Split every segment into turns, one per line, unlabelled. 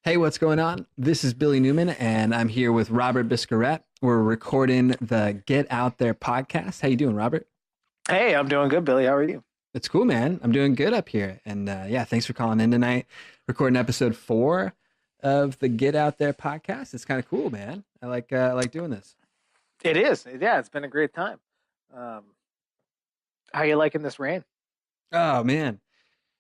Hey, what's going on? This is Billy Newman, and I'm here with Robert Biscarret. We're recording the Get Out There podcast. How you doing, Robert?
Hey, I'm doing good, Billy. How are you?
It's cool, man. I'm doing good up here, and yeah, thanks for calling in tonight. Recording episode 4 of the Get Out There podcast. It's kind of cool, man. I like doing this.
It is. Yeah, it's been a great time. Um, how you liking this rain?
Oh man,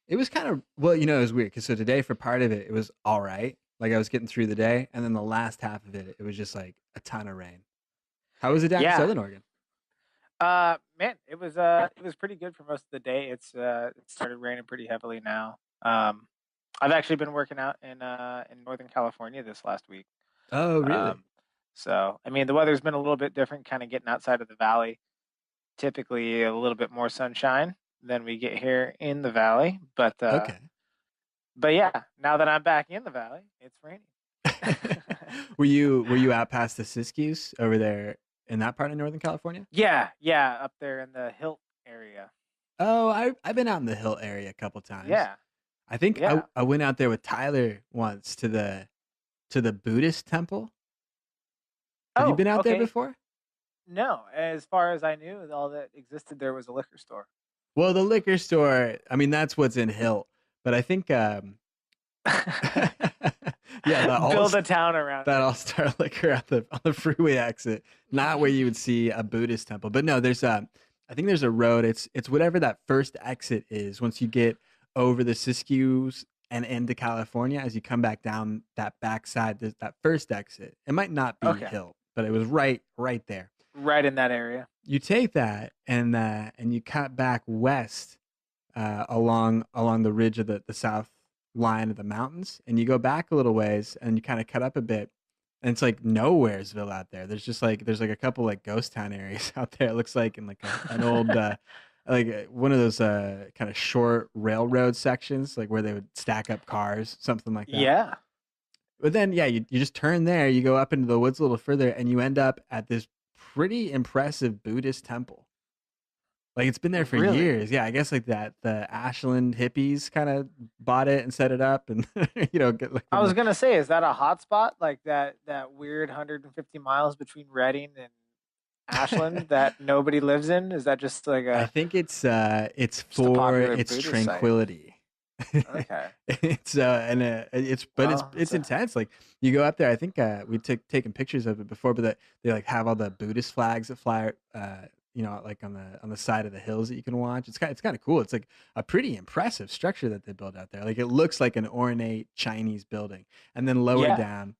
it was kind of it was weird because so today for part of it, it was all right. Like I was getting through the day, and then the last half of it, it was just like a ton of rain. How was it down in
Yeah.
Southern Oregon?
Man, it was pretty good for most of the day. It started raining pretty heavily now. I've actually been working out in Northern California this last week.
Oh, really?
Um, so I mean the weather's been a little bit different, kind of getting outside of the valley. Typically a little bit more sunshine than we get here in the valley,
Okay.
but yeah, now that I'm back in the valley, it's raining.
Were you out past the Siskiyous over there in that part of Northern California?
Yeah, up there in the Hilt area.
Oh, I've been out in the Hill area a couple times.
Yeah,
I think I
yeah.
I went out there with Tyler once to the Buddhist temple. Have you
Oh,
been out there
okay.
before?
No, as far as I knew, all that existed there was a liquor store.
Well, the liquor store, I mean that's what's in Hill, but I think yeah,
Build a town around
that
it.
all star liquor on the freeway exit, not where you would see a Buddhist temple. But no, there's a I think there's a road. It's whatever that first exit is once you get over the Siskiyous and into California as you come back down that backside, that first exit. It might not be
Okay,
Hill, but it was right there.
right in that area.
You take that and you cut back west along the ridge of the south line of the mountains, and you go back a little ways, and you kind of cut up a bit, and it's like nowheresville out there. There's like a couple like ghost town areas out there. It looks like in like an old one of those kind of short railroad sections, like where they would stack up cars, something like that.
Yeah,
But then yeah, you just turn there, you go up into the woods a little further, and you end up at this pretty impressive Buddhist temple. Like it's been there for
really.
years. Yeah, I guess like that the Ashland hippies kind of bought it and set it up, and get like
I
when
was
the
gonna say, is that a hot spot like that weird 150 miles between Redding and Ashland that nobody lives in? Is that just like
I
a
think it's
just a
for
popular
its
Buddhist site?
tranquility.
Okay.
It's
Well,
it's intense. Like you go up there. I think we took taken pictures of it before, but they like have all the Buddhist flags that fly, like on the side of the hills that you can watch. It's kind of cool. It's like a pretty impressive structure that they built out there. Like it looks like an ornate Chinese building, and then lower
yeah.
down,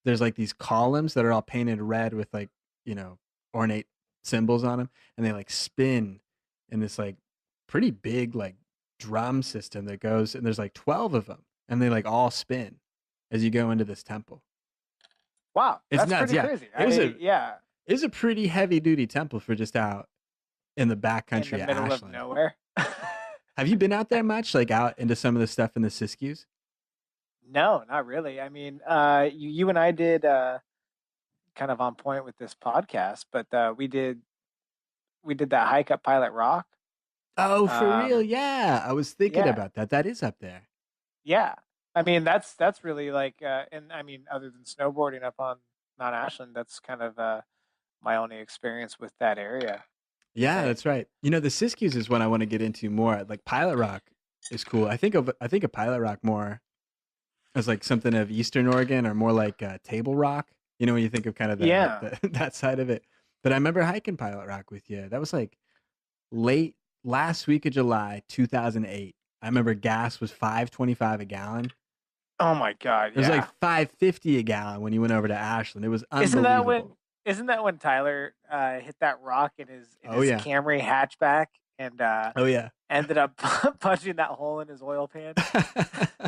there's like these columns that are all painted red with like you know ornate symbols on them, and they like spin in this like pretty big like drum system that goes, and there's like 12 of them, and they like all spin as you go into this temple.
Wow,
It's
that's
nuts.
pretty
Yeah,
crazy.
it was a
Yeah,
it was a pretty heavy duty temple for just out in the back
in the
country of
middle of
Ashland.
nowhere.
Have you been out there much, like out into some of the stuff in the Siskiyous?
No, not really. I mean, you and I did kind of on point with this podcast, but we did that hike up Pilot Rock.
Oh, for real?
Um,
Yeah, I was thinking
yeah,
about that. That is up there.
yeah. I mean, that's really like, and I mean, other than snowboarding up on Mount Ashland, that's kind of my only experience with that area. I
Yeah,
think.
that's right. The Siskiyous is one I want to get into more. Like Pilot Rock is cool. I think of Pilot Rock more as like something of Eastern Oregon or more like Table Rock. When you think of kind of
Yeah.
the that side of it. But I remember hiking Pilot Rock with you. That was like late last week of July 2008. I remember gas was 5.25 a gallon.
Oh my God.
It was like
Yeah.
5.50 a gallon when you went over to Ashland. It was
Isn't that
unbelievable.
when isn't that when Tyler hit that rock in
Oh
his
yeah.
Camry hatchback and
Oh yeah.
ended up punching that hole in his oil pan?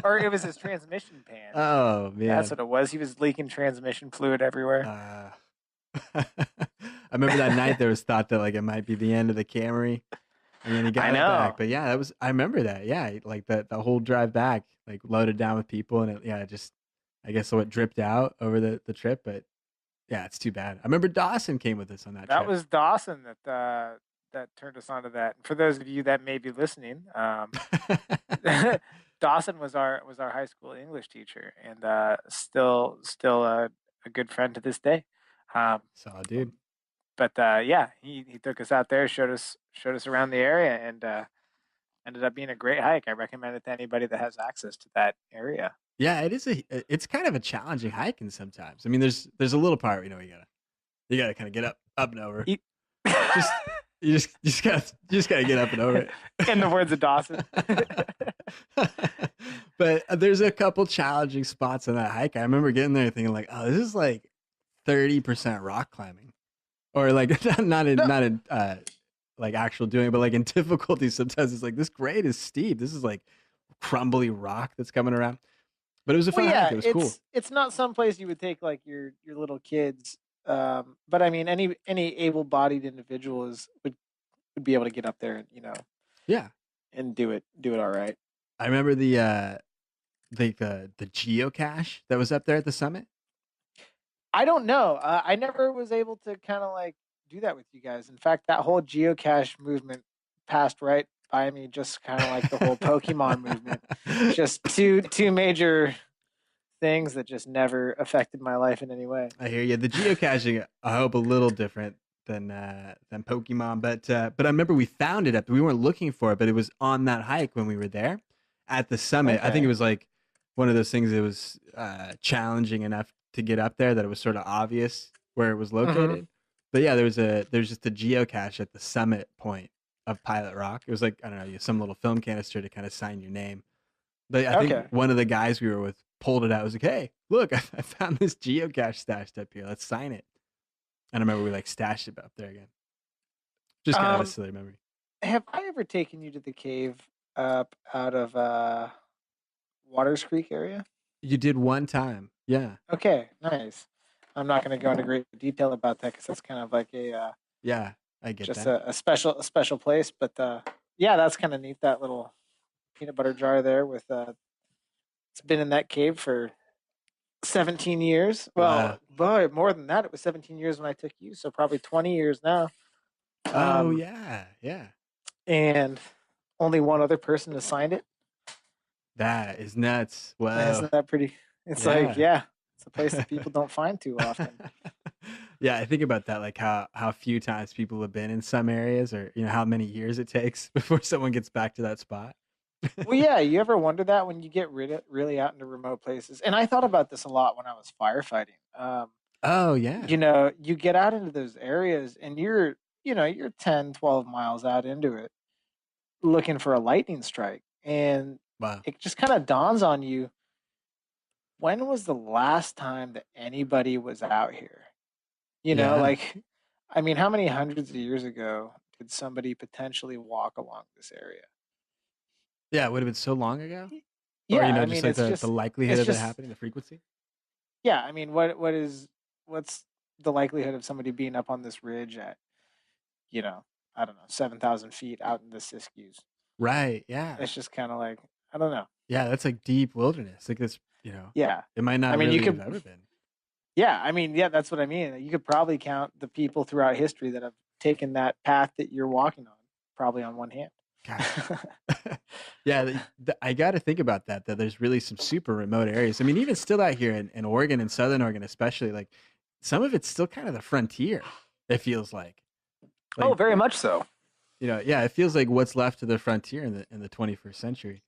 Or it was his transmission pan.
Oh
That's
man.
what it was. He was leaking transmission fluid everywhere.
Uh, I remember that night there was thought that like it might be the end of the Camry, and then he
I
got it back.
know.
But yeah, that was I remember that. Yeah, like the whole drive back, like loaded down with people, and it just I guess what dripped out over the trip. But yeah, it's too bad. I remember Dawson came with us on that
That
trip.
was Dawson that turned us onto that. And for those of you that may be listening, Dawson was our high school English teacher, and still a good friend to this day. Um,
So, dude.
but yeah, he took us out there, showed us around the area, and ended up being a great hike. I recommend it to anybody that has access to that area.
Yeah, it's kind of a challenging hiking sometimes. I mean, there's a little part, you gotta kind of get up and over.
Eat.
Just you just gotta get up and over
In the words of Dawson.
it. But there's a couple challenging spots on that hike. I remember getting there thinking like, oh, this is like 30% rock climbing, or like
No,
not in like actual doing, but like in difficulty. Sometimes it's like this grade is steep. This is like crumbly rock that's coming around. But it was a
well,
fun hike.
yeah,
It was cool.
it's not someplace you would take like your little kids. But I mean, any able-bodied individual would be able to get up there and
Yeah,
and do it all right.
I remember the geocache that was up there at the summit.
I don't know. I never was able to kind of like do that with you guys. In fact, that whole geocache movement passed right by me, just kind of like the whole Pokemon movement. Just two major things that just never affected my life in any way.
I hear you. The geocaching, I hope, a little different than Pokemon, but I remember we found it up. We weren't looking for it, but it was on that hike when we were there at the summit. I think it
Okay.
was like one of those things that was challenging enough to get up there that it was sort of obvious where it was
Hmm.
located. But yeah, there's just a geocache at the summit point of Pilot Rock. It was like, I don't know, you some little film canister to kind of sign your name. But I think
Okay.
one of the guys we were with pulled it out. I was like, "Hey, look, I found this geocache stashed up here. Let's sign it." And I remember we like stashed it up there again. Just kind of a
Um,
silly memory.
have I ever taken you to the cave up out of Waters Creek area?
You did one time, yeah,
Okay, nice. I'm not going to go into great detail about that because that's kind of like a
yeah. I get
just
that.
a special place. But yeah, that's kind of neat. That little peanut butter jar there with it's been in that cave for 17 years.
Wow.
Well, boy, more than that. It was 17 years when I took you, so probably 20 years now.
Oh
Um,
yeah, yeah.
and only one other person has signed it.
That is nuts. Wow.
Isn't that pretty? It's like,
Yeah.
yeah, it's a place that people don't find too often.
Yeah, I think about that, like how few times people have been in some areas, or how many years it takes before someone gets back to that spot.
Well, yeah, you ever wonder that when you get really out into remote places? And I thought about this a lot when I was firefighting.
Oh yeah.
You get out into those areas and you're 10, 12 miles out into it looking for a lightning strike. And
Wow.
it just kind of dawns on you, when was the last time that anybody was out here?
Yeah.
Like, I mean, how many hundreds of years ago did somebody potentially walk along this area?
Yeah, it would have been so long ago. Or
Yeah, I
just
mean,
like the likelihood
it's
of it
just
happening, the frequency.
yeah. I mean, what's the likelihood of somebody being up on this ridge at you know I don't know 7,000 feet out in the Siskiyous?
Right. Yeah.
It's just kind of like I don't know.
Yeah. That's like deep wilderness. Like this.
Yeah,
It might
I
not
mean, you
really have
could.
ever been.
Yeah, I mean, yeah, that's what I mean. You could probably count the people throughout history that have taken that path that you're walking on, probably on one hand.
Gosh. Yeah. I got to think about that. That there's really some super remote areas. I mean, even still out here in Oregon and Southern Oregon, especially, like some of it's still kind of the frontier. It feels
Oh,
like
very much so.
yeah, it feels like what's left of the frontier in the 21st century.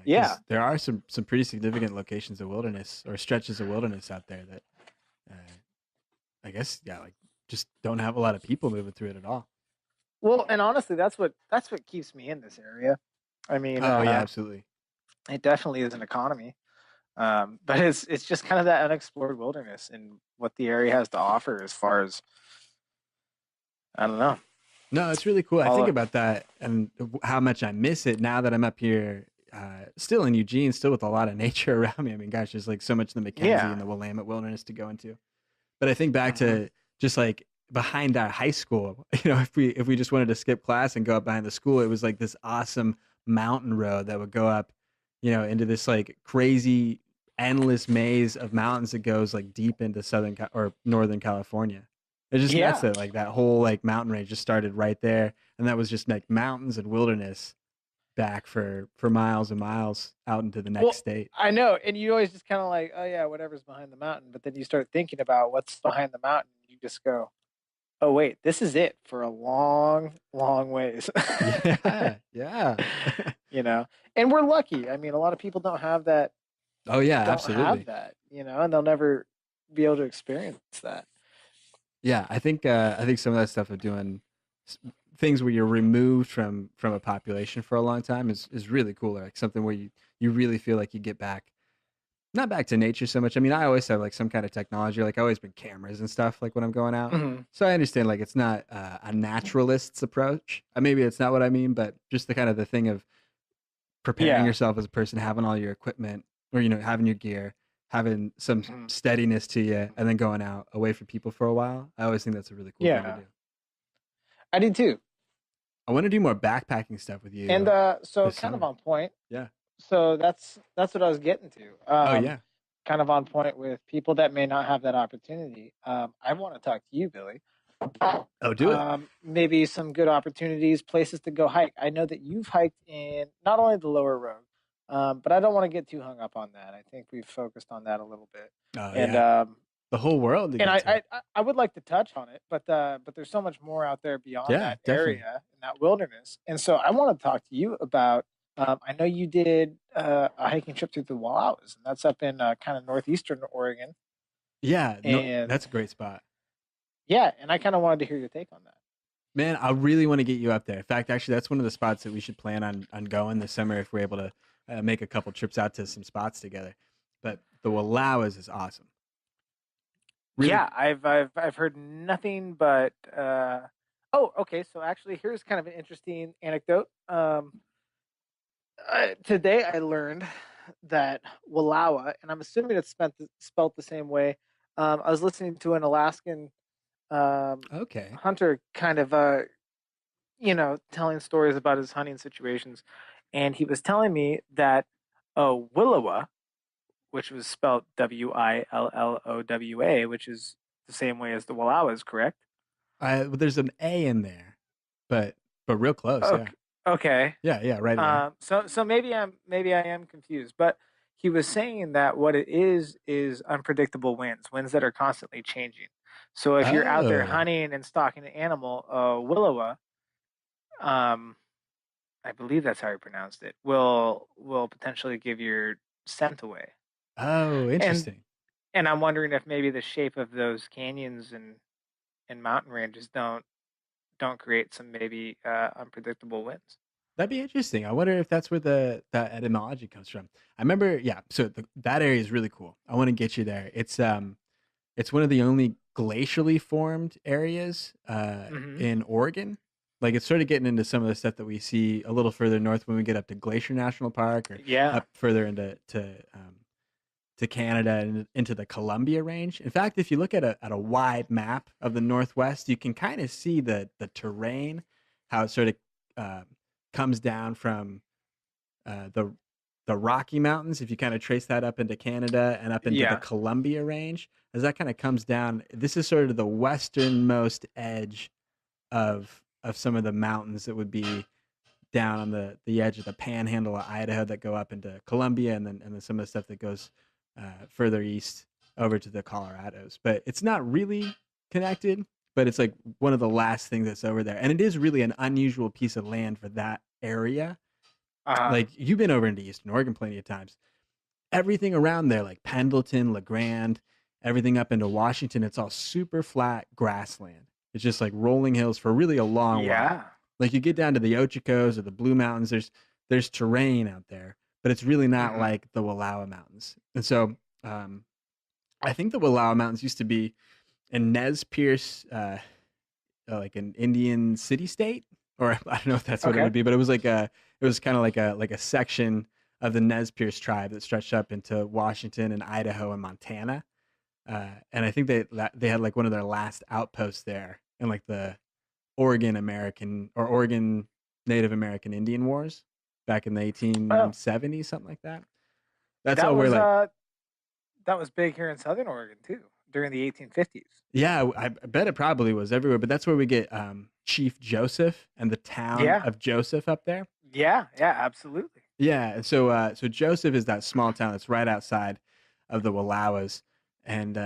Yeah.
Because there are some pretty significant locations of wilderness or stretches of wilderness out there that uh, I guess like just don't have a lot of people moving through it at all.
Well, and honestly, that's what keeps me in this area. I mean,
Oh yeah, absolutely.
it definitely is an economy, but it's just kind of that unexplored wilderness and what the area has to offer as far as I don't know.
No, it's really cool. I think
All
about that and how much I miss it now that I'm up here, still in Eugene, still with a lot of nature around me. I mean, gosh, there's like so much in the Mackenzie
yeah.
and the Willamette Wilderness to go into. But I think back
Hmm.
to just like behind our high school, if we just wanted to skip class and go up behind the school, it was like this awesome mountain road that would go up, into this like crazy endless maze of mountains that goes like deep into or northern California. It's just nuts
Yeah.
that like that whole like mountain range just started right there, and that was just like mountains and wilderness back for miles and miles out into the next
Well,
state.
I know, and you always just kind of like, oh yeah, whatever's behind the mountain. But then you start thinking about what's behind the mountain. You just go, oh wait, this is it for a long, long ways.
Yeah, yeah.
You know, and we're lucky. I mean, a lot of people don't have that,
Oh yeah, absolutely.
and they'll never be able to experience that.
Yeah, I think some of that stuff of doing s- things where you're removed from a population for a long time is really cool. Like something where you really feel like you get back, not back to nature so much. I mean, I always have like some kind of technology, like I always bring cameras and stuff like when I'm going out.
Mhm.
So I understand like it's not a naturalist's approach. Maybe it's not what I mean, but just the kind of the thing of preparing
Yeah.
yourself as a person, having all your equipment or having your gear, having some
Mhm.
steadiness to you, and then going out away from people for a while. I always think that's a really cool thing to
Yeah,
do.
I did too.
I want to do more backpacking stuff with
And
you
so
this
kind of
summer.
on point.
Yeah.
So that's what I was getting to.
Oh yeah.
Kind of on point with people that may not have that opportunity. I want to talk to you, Billy.
Oh, do it.
Maybe some good opportunities, places to go hike. I know that you've hiked in not only the lower road, but I don't want to get too hung up on that. I think we've focused on that a little bit,
Oh
and
yeah. The whole world to
and
get to.
I would like to touch on it, but there's so much more out there beyond
Yeah,
that
definitely.
area and that wilderness, and so I want to talk to you about. I know you did a hiking trip through the Wallowas, and that's up in kind of northeastern Oregon,
Yeah, no,
and
that's a great spot.
yeah, and I kind of wanted to hear your take on that.
Man, I really want to get you up there. In fact, actually, that's one of the spots that we should plan on going this summer if we're able to make a couple trips out to some spots together. But the Wallowas is awesome. Really.
Yeah, I've heard nothing but oh, okay, so actually here's kind of an interesting anecdote. Today I learned that Wallowa, and I'm assuming it's spelt the same way. I was listening to an Alaskan
Okay.
hunter kind of telling stories about his hunting situations, and he was telling me that Willowa, which was spelled Willowa, which is the same way as the Wallowas, correct?
Well, there's an A in there, but real close. Yeah.
Okay. Okay.
Yeah. Yeah. Right there.
So maybe I am confused, but he was saying that what it is unpredictable winds that are constantly changing. So if you're out there
Oh.
hunting and stalking an animal, willowa, um, I believe that's how he pronounced it, will potentially give your scent away.
Oh,
And
interesting.
and I'm wondering if maybe the shape of those canyons and mountain ranges don't create some maybe unpredictable winds.
That'd be interesting. I wonder if that's where the that etymology comes from. I remember, yeah. So that area is really cool. I want to get you there. It's one of the only glacially formed areas
Hmm.
in Oregon. Like it's sort of getting into some of the stuff that we see a little further north when we get up to Glacier National Park or
Yeah.
up further to Canada and into the Columbia Range. In fact, if you look at a wide map of the Northwest, you can kind of see the terrain, how it sort of uh, comes down from the Rocky Mountains. If you kind of trace that up into Canada and up into the
Yeah.
Columbia Range, as that kind of comes down, this is sort of the westernmost edge of some of the mountains that would be down on the edge of the panhandle of Idaho that go up into Columbia, and then some of the stuff that goes further east over to the Colorados. But it's not really connected. But it's like one of the last things that's over there, and it is really an unusual piece of land for that area.
Uh-huh.
Like you've been over into Eastern Oregon plenty of times. Everything around there, like Pendleton, LeGrand, everything up into Washington, it's all super flat grassland. It's just like rolling hills for really a long while.
Yeah.
Like you get down to the Ochicos or the Blue Mountains, there's terrain out there, but it's really not
Hmm.
like the Wallowa Mountains. And so um, I think the Wallowa Mountains used to be in Nez Perce, like an Indian city state, or I don't know if that's what it
Okay.
would be, but it was kind of like a section of the Nez Perce tribe that stretched up into Washington and Idaho and Montana. And I think they had like one of their last outposts there in like the Oregon American or Oregon Native American Indian Wars back in the
Oh,
1870s, something like that. That's
that
all we're
was
like.
that was big here in Southern Oregon too during the 1850s.
Yeah, I bet it probably was everywhere, but that's where we get Chief Joseph and the town
Yeah.
of Joseph up there.
Yeah, yeah, absolutely.
Yeah, and so Joseph is that small town that's right outside of the Wallowas. And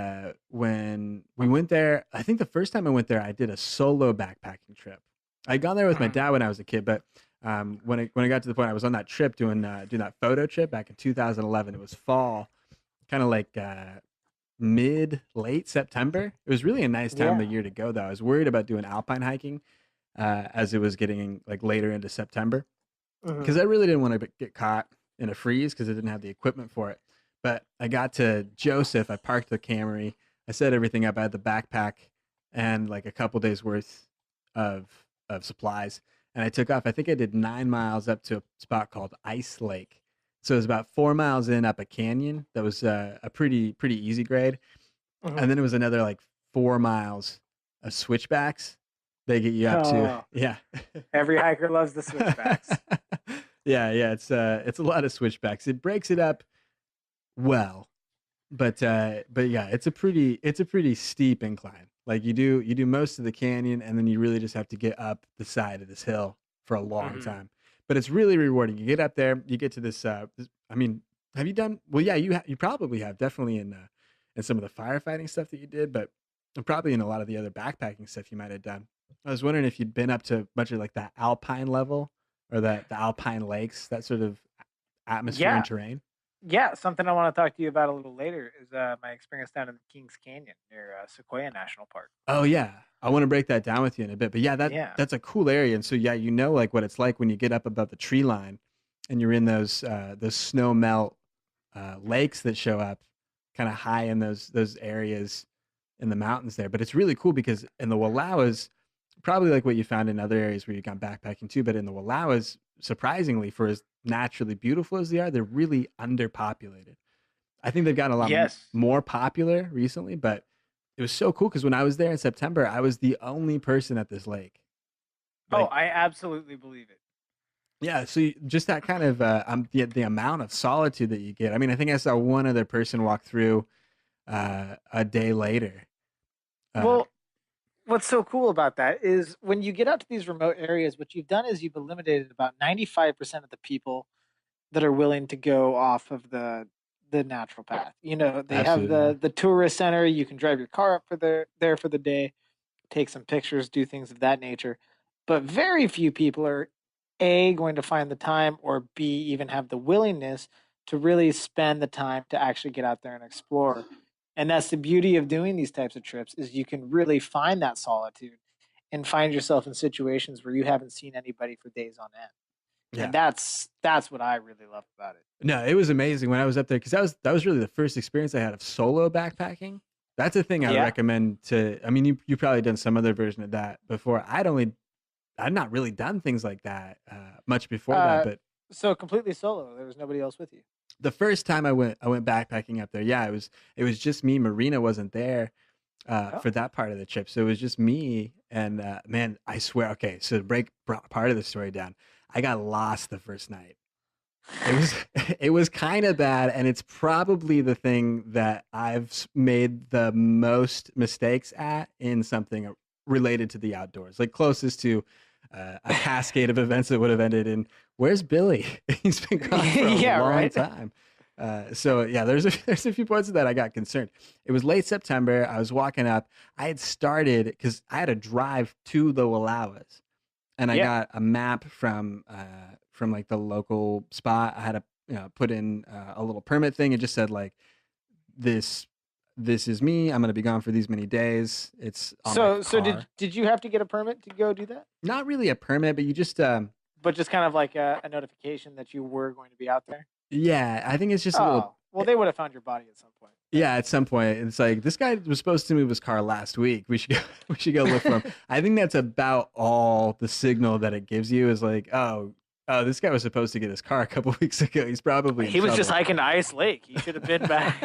when we went there, I think the first time I went there, I did a solo backpacking trip. I'd gone there with my
Mhm.
dad when I was a kid, but when I got to the point, I was on that trip doing that photo trip back in 2011. It was fall, kind of like mid late September. It was really a nice time of the
Yeah.
year to go, though. I was worried about doing alpine hiking as it was getting like later into September because
Hmm.
I really didn't want to get caught in a freeze because I didn't have the equipment for it. But I got to Joseph. I parked the Camry. I set everything up. I had the backpack and like a couple days worth of supplies, and I took off. I think I did 9 miles up to a spot called Ice Lake. So it was about 4 miles in up a canyon that was a pretty easy grade, and
Hmm.
then it was another like 4 miles of switchbacks. They get you up to
Oh,
yeah.
every hiker loves the switchbacks.
Yeah, it's a lot of switchbacks. It breaks it up well, but yeah, it's a pretty steep incline. Like you do most of the canyon, and then you really just have to get up the side of this hill for a long
Hmm.
time. But it's really rewarding. You get up there, you get to this I mean, have you done? Well, yeah, you probably have, definitely in some of the firefighting stuff that you did, but probably in a lot of the other backpacking stuff you might have done. I was wondering if you'd been up to much of like that alpine level or the alpine lakes, that sort of atmosphere and
Yeah,
terrain.
yeah. Something I want to talk to you about a little later is my experience down in the Kings Canyon near Sequoia National Park.
Oh yeah, I want to break that down with you in a bit. But yeah,
Yeah.
that's a cool area, and so yeah, like what it's like when you get up above the tree line, and you're in those snow melt lakes that show up, kind of high in those areas in the mountains there. But it's really cool because in the Wallowas, probably like what you found in other areas where you've gone backpacking too, but in the Wallowas, surprisingly, for as naturally beautiful as they are, they're really underpopulated. I think they've gotten a lot
Yes.
more popular recently, but it was so cool because when I was there in September, I was the only person at this lake.
Oh,
Like,
I absolutely believe it.
yeah, so just that kind of the amount of solitude that you get. I mean, I think I saw one other person walk through a day later. Uh,
Well, what's so cool about that is when you get out to these remote areas, what you've done is you've eliminated about 95% of the people that are willing to go off of the natural path. You know, they have
Absolutely, yeah.
the tourist center, you can drive your car up for there for the day, take some pictures, do things of that nature. But very few people are A, going to find the time, or B, even have the willingness to really spend the time to actually get out there and explore. And that's the beauty of doing these types of trips is you can really find that solitude and find yourself in situations where you haven't seen anybody for days on end.
Yeah.
And that's what I really love about it.
No, it was amazing when I was up there because that was really the first experience I had of solo backpacking. That's a thing I would
Yeah.
recommend to. I mean, you probably done some other version of that before. I'd not really done things like that much before that,
Uh
but
so completely solo. There was nobody else with you.
the first time I went backpacking up there. Yeah, it was just me. Marina wasn't there
Oh.
for that part of the trip, so it was just me. And man, I swear. Okay, so to break part of the story down, I got lost the first night. It was it was kind of bad, and it's probably the thing that I've made the most mistakes at in something related to the outdoors, like closest to a cascade of events that would have ended in "Where's Billy? He's been gone for a
Yeah,
long
right.
time." So yeah, there's a few points of that I got concerned. It was late September. I was walking up. I had started because I had to drive to the Wallowas, and I
Yeah.
got a map from like the local spot. I had to put in a little permit thing. It just said like this this is me. I'm gonna be gone for these many days. It's on my
So did
car.
did you have to get a permit to go do that?
Not really a permit, but you just
But just kind of like a notification that you were going to be out there?
yeah. I think it's just a little.
Oh, well, they would have found your body at some point. That's
Yeah, at
fair.
some point, it's like this guy was supposed to move his car last week. We should go. We should go look for him. I think that's about all the signal that it gives you is like, oh, this guy was supposed to get his car a couple weeks ago. He's probably in
He was just
trouble.
hiking to Ice Lake. He should have been back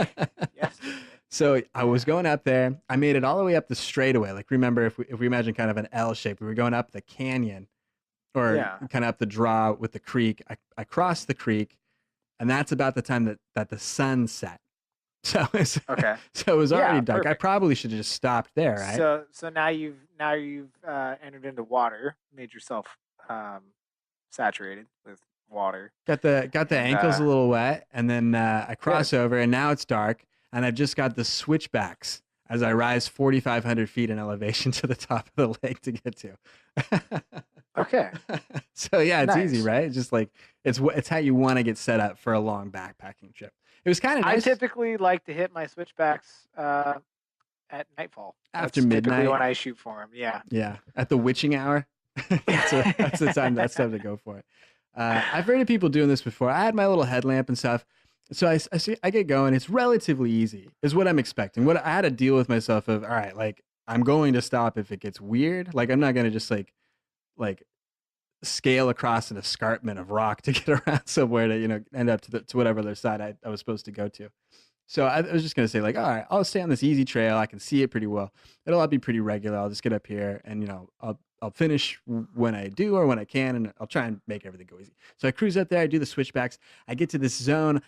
yesterday.
So I was
Yeah.
going up there. I made it all the way up the straightaway. Like remember, if we imagine kind of an L shape, we were going up the canyon or
Yeah.
kind of up the draw with the creek. I crossed the creek, and that's about the time that the sun set. So
Okay.
so it was already
Yeah.
dark. I
Perfect.
probably should have just stopped there, right?
So now you've entered into water, made yourself saturated with water.
Got the
And
ankles a little wet, and then I
good.
cross over, and now it's dark, and I've just got the switchbacks as I rise 4,500 feet in elevation to the top of the lake to get to.
Okay.
So yeah, it's easy,
Nice.
right? It's just like it's how you want to get set up for a long backpacking trip. It was kind of
I
nice
typically like to hit my switchbacks at nightfall.
after
That's typically
midnight.
when I shoot for them. Yeah.
Yeah, at the witching hour. That's the time. That's time to go for it. I've heard of people doing this before. I had my little headlamp and stuff, so I see I get going. It's relatively easy, is what I'm expecting. What I had to deal with myself of, all right, like I'm going to stop if it gets weird. Like I'm not gonna just like scale across an escarpment of rock to get around somewhere to end up to whatever other side I was supposed to go to. So I was just gonna say like, all right, I'll stay on this easy trail. I can see it pretty well. It'll all be pretty regular. I'll just get up here and I'll finish when I do or when I can, and I'll try and make everything go easy. So I cruise up there. I do the switchbacks. I get to this zone.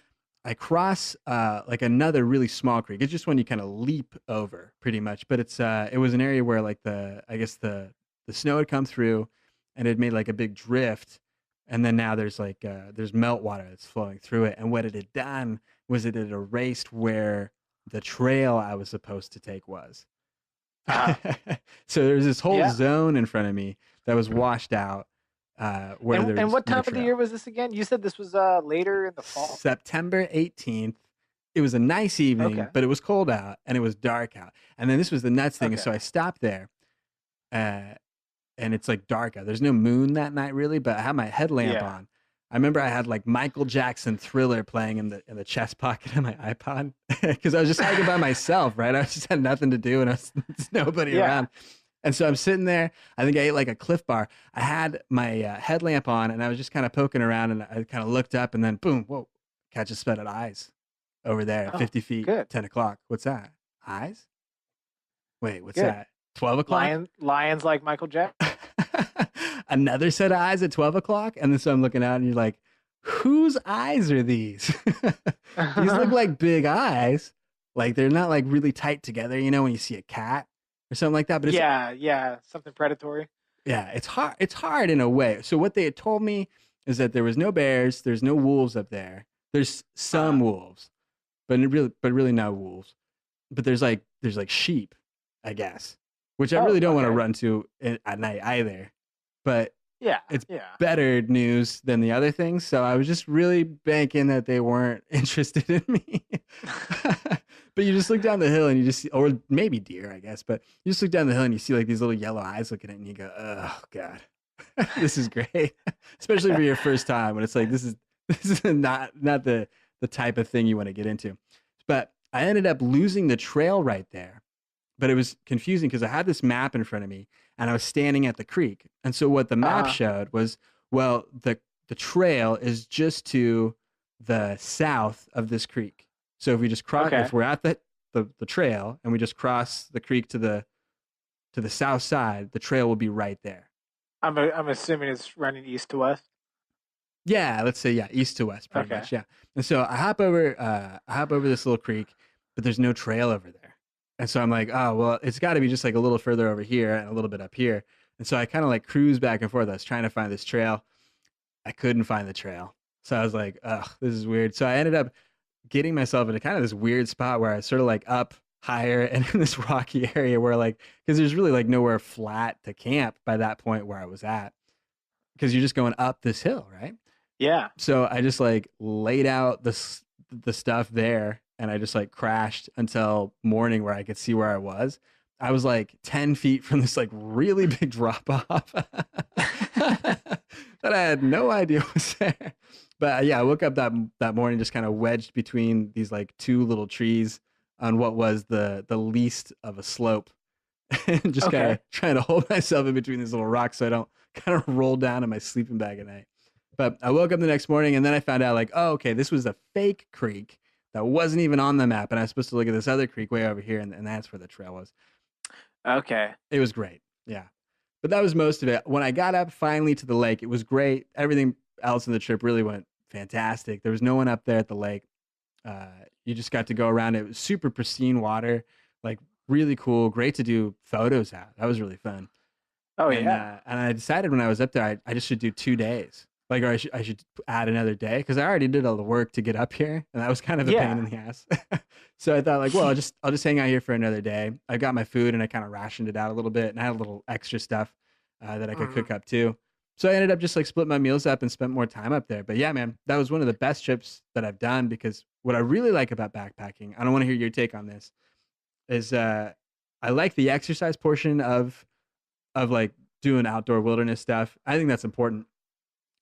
I cross like another really small creek. It's just one you kind of leap over pretty much. But it was an area where like I guess the snow had come through, and it made like a big drift. And then now there's meltwater that's flowing through it. And what it had done was it had erased where the trail I was supposed to take was.
Uh,
So there's this whole
yeah.
zone in front of me that was washed out, where
And
there's
what
no
time of the year
trail.
was this again? You said this was later in the fall.
September 18th. It was a nice evening,
Okay.
but it was cold out and it was dark out. And then this was the nuts thing.
Okay.
So I stopped there, uh, and it's like dark out. There's no moon that night really, but I had my headlamp
Yeah.
on. I remember I had like Michael Jackson Thriller playing in the chest pocket of my iPod because I was just hiking by myself, right? I just had nothing to do and there's nobody
Yeah.
around. And so I'm sitting there. I think I ate like a Cliff Bar. I had my headlamp on and I was just kind of poking around and I kind of looked up and then boom, whoa, catch a set of eyes over there at
Oh,
50 feet,
good.
10 o'clock. What's that? Eyes? Wait, what's
Good.
that? 12 o'clock?
Lions like Michael Jackson.
Another set of eyes at 12 o'clock. And then so I'm looking out and you're like, whose eyes are these? These look like big eyes. Like they're not like really tight together, when you see a cat or something like that. But it's
Yeah, yeah, something predatory.
yeah, it's hard. It's hard in a way. So what they had told me is that there was no bears, there's no wolves up there. There's some
Uh,
wolves, but really no wolves. But there's like sheep, I guess, which I really
oh,
don't want to
okay.
run to at night either. But
Yeah,
it's
yeah.
better news than the other things. So I was just really banking that they weren't interested in me. But you just look down the hill and you just see, or maybe deer, I guess, but you just look down the hill and you see like these little yellow eyes looking at it and you go, oh God, this is great. Especially for your first time when it's like, this is not the type of thing you want to get into. But I ended up losing the trail right there, but it was confusing because I had this map in front of me and I was standing at the creek. And so what the map
Uh-huh.
showed was, well, the trail is just to the south of this creek. So if we just cross,
Okay.
if we're at the trail and we just cross the creek to the south side, the trail will be right there.
I'm assuming it's running east to west.
Yeah, let's say yeah, east to west, pretty
Okay.
much. Yeah. And so I hop over this little creek, but there's no trail over there. And so I'm like, oh well, it's got to be just like a little further over here and a little bit up here. And so I kind of like cruise back and forth. I was trying to find this trail. I couldn't find the trail. So I was like, ugh, this is weird. So I ended up getting myself into kind of this weird spot where I was sort of like up higher and in this rocky area where like because there's really like nowhere flat to camp by that point where I was at because you're just going up this hill, right?
Yeah.
So I just like laid out the stuff there and I just like crashed until morning where I could see where I was. I was like 10 feet from this like really big drop off that I had no idea was there. But yeah, I woke up that morning just kind of wedged between these like two little trees on what was the least of a slope and just kind
Okay.
of trying to hold myself in between these little rocks so I don't kind of roll down in my sleeping bag at night. But I woke up the next morning and then I found out like, oh, okay, this was a fake creek that wasn't even on the map, and I was supposed to look at this other creek way over here, and that's where the trail was.
Okay.
It was great, yeah. But that was most of it. When I got up finally to the lake, it was great. Everything else in the trip really went fantastic. There was no one up there at the lake. Uh, you just got to go around. It was super pristine water, like really cool. Great to do photos at. That was really fun.
Oh
And
yeah.
uh, and I decided when I was up there, I just should do 2 days. Like, or I should add another day because I already did all the work to get up here, and that was kind of a pain
Yeah.
in the ass. So I thought, like, well, I'll just hang out here for another day. I got my food and I kind of rationed it out a little bit, and I had a little extra stuff that I could
Mhm.
cook up too. So I ended up just like split my meals up and spent more time up there. But yeah, man, that was one of the best trips that I've done because what I really like about backpacking, I don't want to hear your take on this, is I like the exercise portion of like doing outdoor wilderness stuff. I think that's important.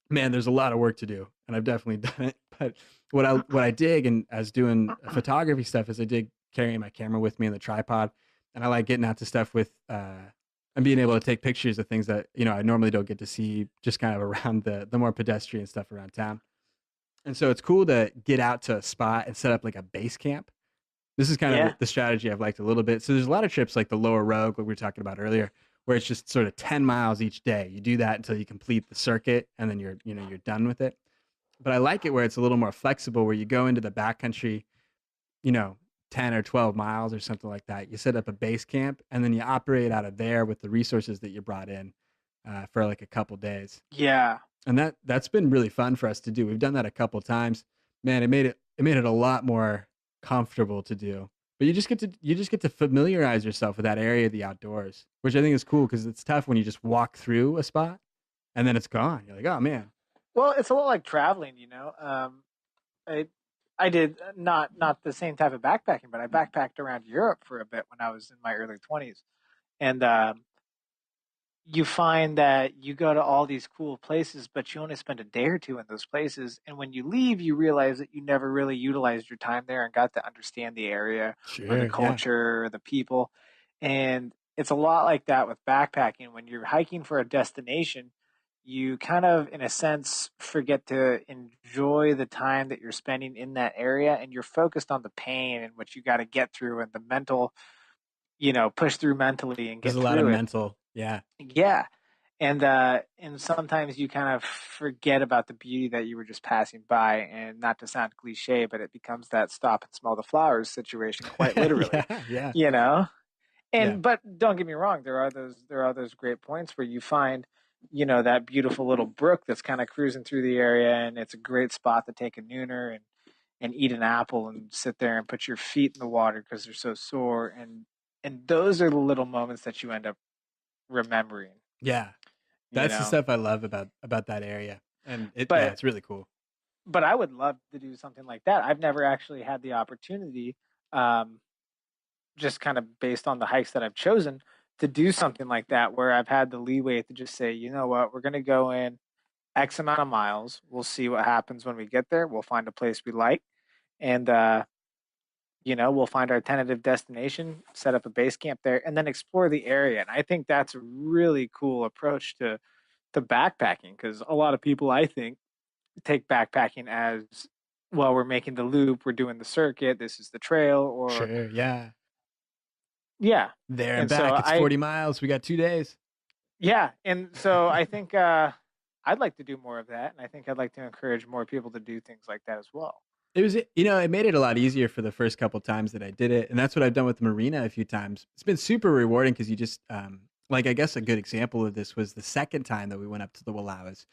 Man, there's a lot of work to do, and I've definitely done it. But what I dig and as doing photography stuff is I dig carrying my camera with me and the tripod, and I like getting out to stuff with and being able to take pictures of things that I normally don't get to see just kind of around the more pedestrian stuff around town. And so it's cool to get out to a spot and set up like a base camp. This is kind of
Yeah.
the strategy I've liked a little bit. So there's a lot of trips like the Lower Rogue, like we were talking about earlier, where it's just sort of 10 miles each day. You do that until you complete the circuit, and then you're done with it. But I like it where it's a little more flexible, where you go into the backcountry, you know, 10 or 12 miles or something like that. You set up a base camp, and then you operate out of there with the resources that you brought in for like a couple days.
Yeah.
And that's been really fun for us to do. We've done that a couple times. Man, it made it a lot more comfortable to do. But you just get to familiarize yourself with that area of the outdoors, which I think is cool because it's tough when you just walk through a spot and then it's gone. You're like, oh man,
Well, it's a lot like traveling, you know. I I did not the same type of backpacking, but I backpacked around Europe for a bit when I was in my early 20s. And you find that you go to all these cool places, but you only spend a day or two in those places. And when you leave, you realize that you never really utilized your time there and got to understand the area or the
sure, yeah,
culture or the people. And it's a lot like that with backpacking. When you're hiking for a destination, you kind of, in a sense, forget to enjoy the time that you're spending in that area, and you're focused on the pain and what you got to get through and the mental, push through mentally and
there's
get
a lot of
through it.
mental, yeah,
Yeah. And sometimes you kind of forget about the beauty that you were just passing by, and not to sound cliche, but it becomes that stop and smell the flowers situation quite literally,
yeah, yeah,
you know?
yeah,
But don't get me wrong, there are those great points where you find, that beautiful little brook that's kind of cruising through the area, and it's a great spot to take a nooner and eat an apple and sit there and put your feet in the water because they're so sore, and those are the little moments that you end up remembering,
yeah.
you
That's the
know.
stuff I love about that area, and yeah,
But
it's really cool.
but I would love to do something like that. I've never actually had the opportunity, um, just kind of based on the hikes that I've chosen, to do something like that where I've had the leeway to just say, you know what, we're going to go in X amount of miles. We'll see what happens when we get there. We'll find a place we like, and we'll find our tentative destination, set up a base camp there, and then explore the area. And I think that's a really cool approach to backpacking, because a lot of people, I think, take backpacking as, well, we're making the loop, we're doing the circuit, this is the trail, or
Sure, yeah.
yeah.
There and
And so
back, it's
I
40 miles. We got 2 days.
yeah, and so I think I'd like to do more of that, and I think I'd like to encourage more people to do things like that as well.
It made it a lot easier for the first couple times that I did it, and that's what I've done with the marina a few times. It's been super rewarding because you just like I guess a good example of this was the second time that we went up to the Wallowas.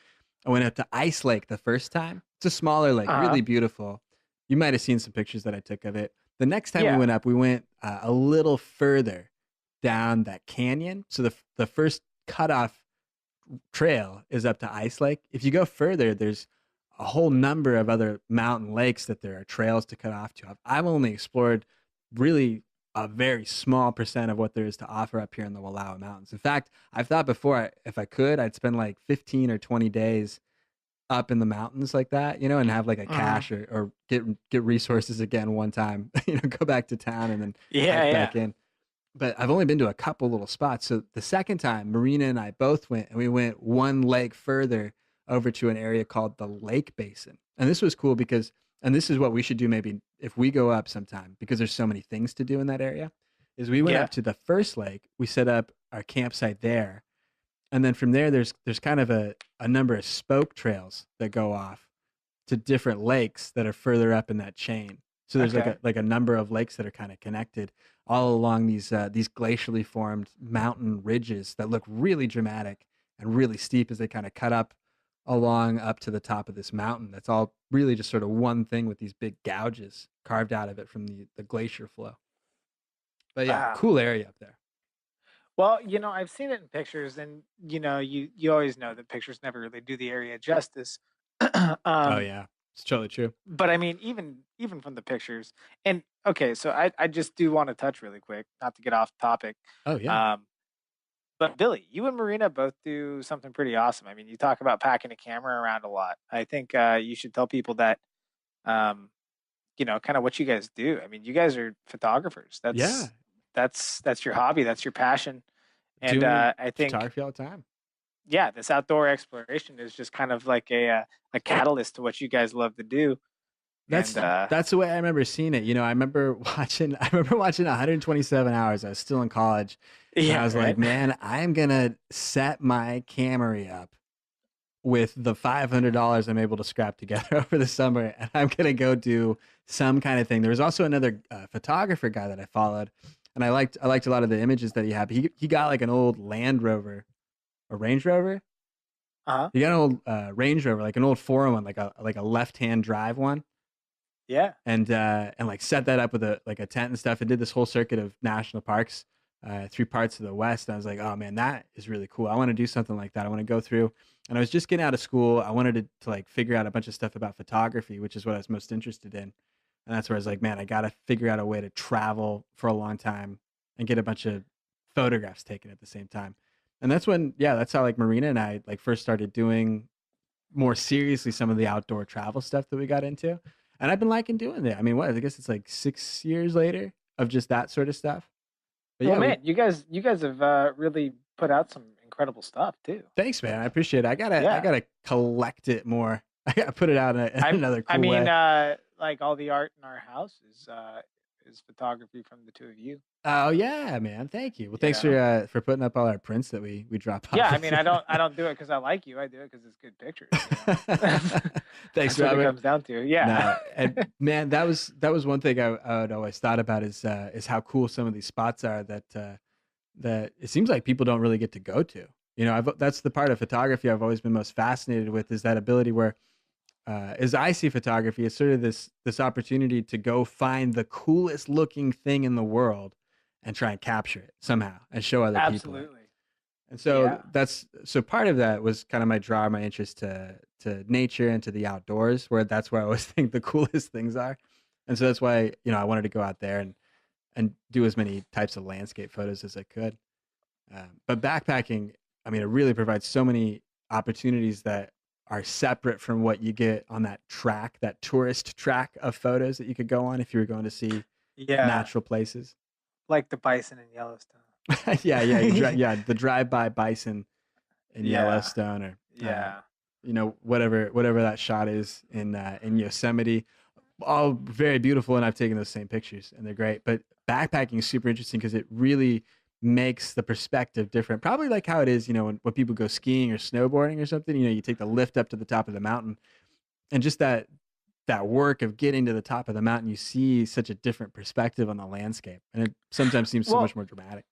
I went up to Ice Lake the first time. It's a smaller lake,
Uh-huh.
really beautiful. You might have seen some pictures that I took of it. The next time
Yeah.
we went a little further down that canyon. So the first cutoff trail is up to Ice Lake. If you go further, there's a whole number of other mountain lakes that there are trails to cut off to. I've only explored really a very small percent of what there is to offer up here in the Wallowa Mountains. In fact, I've thought before if I could, I'd spend like 15 or 20 days up in the mountains like that, and have like a
Mhm.
cache or get resources again one time, go back to town and then
Yeah,
hike
yeah.
back in. But I've only been to a couple little spots. So the second time, Marina and I both went, and we went one lake further over to an area called the Lake Basin. And this was cool because, and this is what we should do maybe if we go up sometime, because there's so many things to do in that area, is we went
Yeah.
up to the first lake, we set up our campsite there, and then from there, there's kind of a number of spoke trails that go off to different lakes that are further up in that chain. So there's like
Okay.
a number of lakes that are kind of connected all along these glacially formed mountain ridges that look really dramatic and really steep as they kind of cut up along up to the top of this mountain. That's all really just sort of one thing with these big gouges carved out of it from the glacier flow. But yeah,
Wow.
cool area up there.
Well, I've seen it in pictures, and you always know that pictures never really do the area justice.
Oh
um,
yeah, it's totally true.
but I mean, even from the pictures, and okay, so I just do want to touch really quick, not to get off topic.
Oh yeah,
Um, but Billy, you and Marina both do something pretty awesome. I mean, you talk about packing a camera around a lot. I think you should tell people that, um, kind of what you guys do. I mean, you guys are photographers.
yeah.
That's your hobby. That's your passion. And
Doing
I think,
photography all the time.
yeah, this outdoor exploration is just kind of like a catalyst to what you guys love to do. And
That's the way I remember seeing it. I remember watching 127 hours. I was still in college, and I
yeah,
was
right.
like, man, I'm gonna set my Camry up with the $500 I'm able to scrap together over the summer, and I'm gonna go do some kind of thing. There was also another photographer guy that I followed, and I liked a lot of the images that he had. He got like an old Land Rover, a Range Rover.
Uh huh.
He got an old Range Rover, like an old 401, like a left hand drive one,
Yeah.
and like set that up with a tent and stuff, and did this whole circuit of national parks, 3 parts of the West. And I was like, oh man, that is really cool. I want to do something like that. I want to go through. And I was just getting out of school. I wanted to like figure out a bunch of stuff about photography, which is what I was most interested in. And that's where I was like, man, I got to figure out a way to travel for a long time and get a bunch of photographs taken at the same time. And that's when, yeah, that's how like Marina and I like first started doing more seriously some of the outdoor travel stuff that we got into. And I've been liking doing it. I mean, what, I guess it's like 6 years later of just that sort of stuff. But
Well,
yeah, we
man, you guys have really put out some incredible stuff too.
thanks, man. I appreciate it. I
Yeah.
gotta collect it more. I gotta put it out in
I
another
I
cool
mean,
way.
like all the art in our house is photography from the two of you.
Oh yeah, man. Thank you. Well,
You
thanks
know.
for putting up all our prints that we drop
Yeah,
off
I
with
mean,
you.
I don't do it because I like you. I do it because it's good pictures.
Thanks,
That's what it
Robert.
comes down to. Yeah.
No, and man, that was one thing I would always thought about is how cool some of these spots are that it seems like people don't really get to go to. That's the part of photography I've always been most fascinated with, is that ability where, as I see photography, it's sort of this opportunity to go find the coolest looking thing in the world and try and capture it somehow and show other people it.
Absolutely.
And so
Yeah.
so part of that was kind of my draw, my interest to nature and to the outdoors, that's where I always think the coolest things are. And so that's why I wanted to go out there and do as many types of landscape photos as I could. But backpacking, I mean, it really provides so many opportunities that are separate from what you get on that track, that tourist track of photos that you could go on if you were going to see
Yeah.
natural places.
Like the bison in Yellowstone.
Yeah, yeah, yeah, the drive-by bison in
Yeah.
Yellowstone, or
Yeah.
whatever that shot is in Yosemite, all very beautiful, and I've taken those same pictures and they're great. But backpacking is super interesting because it really makes the perspective different, probably like how it is when people go skiing or snowboarding or something. You take the lift up to the top of the mountain, and just that work of getting to the top of the mountain, you see such a different perspective on the landscape, and it sometimes seems so
Well,
much more dramatic.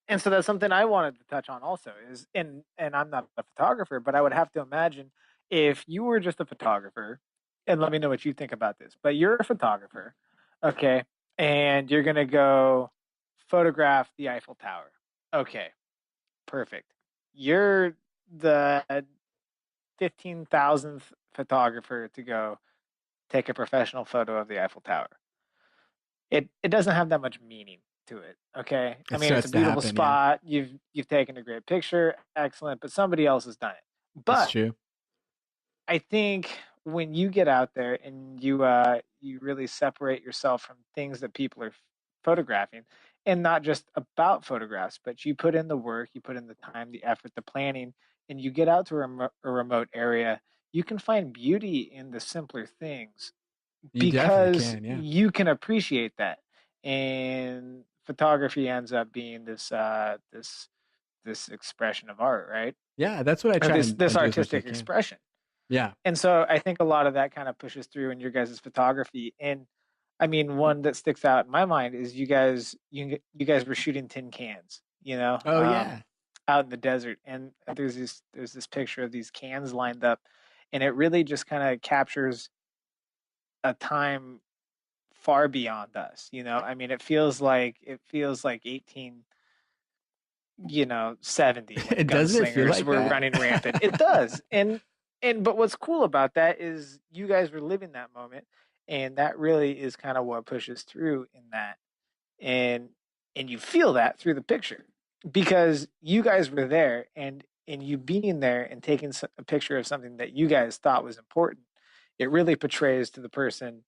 and so that's something I wanted to touch on also is and I'm not a photographer, but I would have to imagine if you were just a photographer, and let me know what you think about this, but you're a photographer, okay, and you're gonna go photograph the Eiffel Tower. Okay, perfect. You're the 15,000th photographer to go take a professional photo of the Eiffel Tower. It doesn't have that much meaning to it. Okay, I
It
mean it's a
starts to
beautiful
happen. Yeah,
spot. You've taken a great picture, excellent, but somebody else has done it.
it's
But
true.
I think when you get out there and you really separate yourself from things that people are photographing, and not just about photographs, but you put in the work, you put in the time, the effort, the planning, and you get out to a remote area, you can find beauty in the simpler things
You definitely
because
can. Yeah,
you can appreciate that. And photography ends up being this expression of art, right?
yeah. That's what I
Or
try
this
and do as much as I
artistic
can.
expression.
Yeah.
And so I think a lot of that kind of pushes through in your guys' photography. And I mean, one that sticks out in my mind is you guys were shooting tin cans,
Oh yeah.
out in the desert, and there's this picture of these cans lined up, and it really just kind of captures a time far beyond us. I mean, it feels like 1870 when
It doesn't it feel
gunslingers
like
were
that?
running rampant. It does. And but what's cool about that is you guys were living that moment, and that really is kind of what pushes through in that. And and you feel that through the picture because you guys were there, and you being there and taking a picture of something that you guys thought was important, it really portrays to the person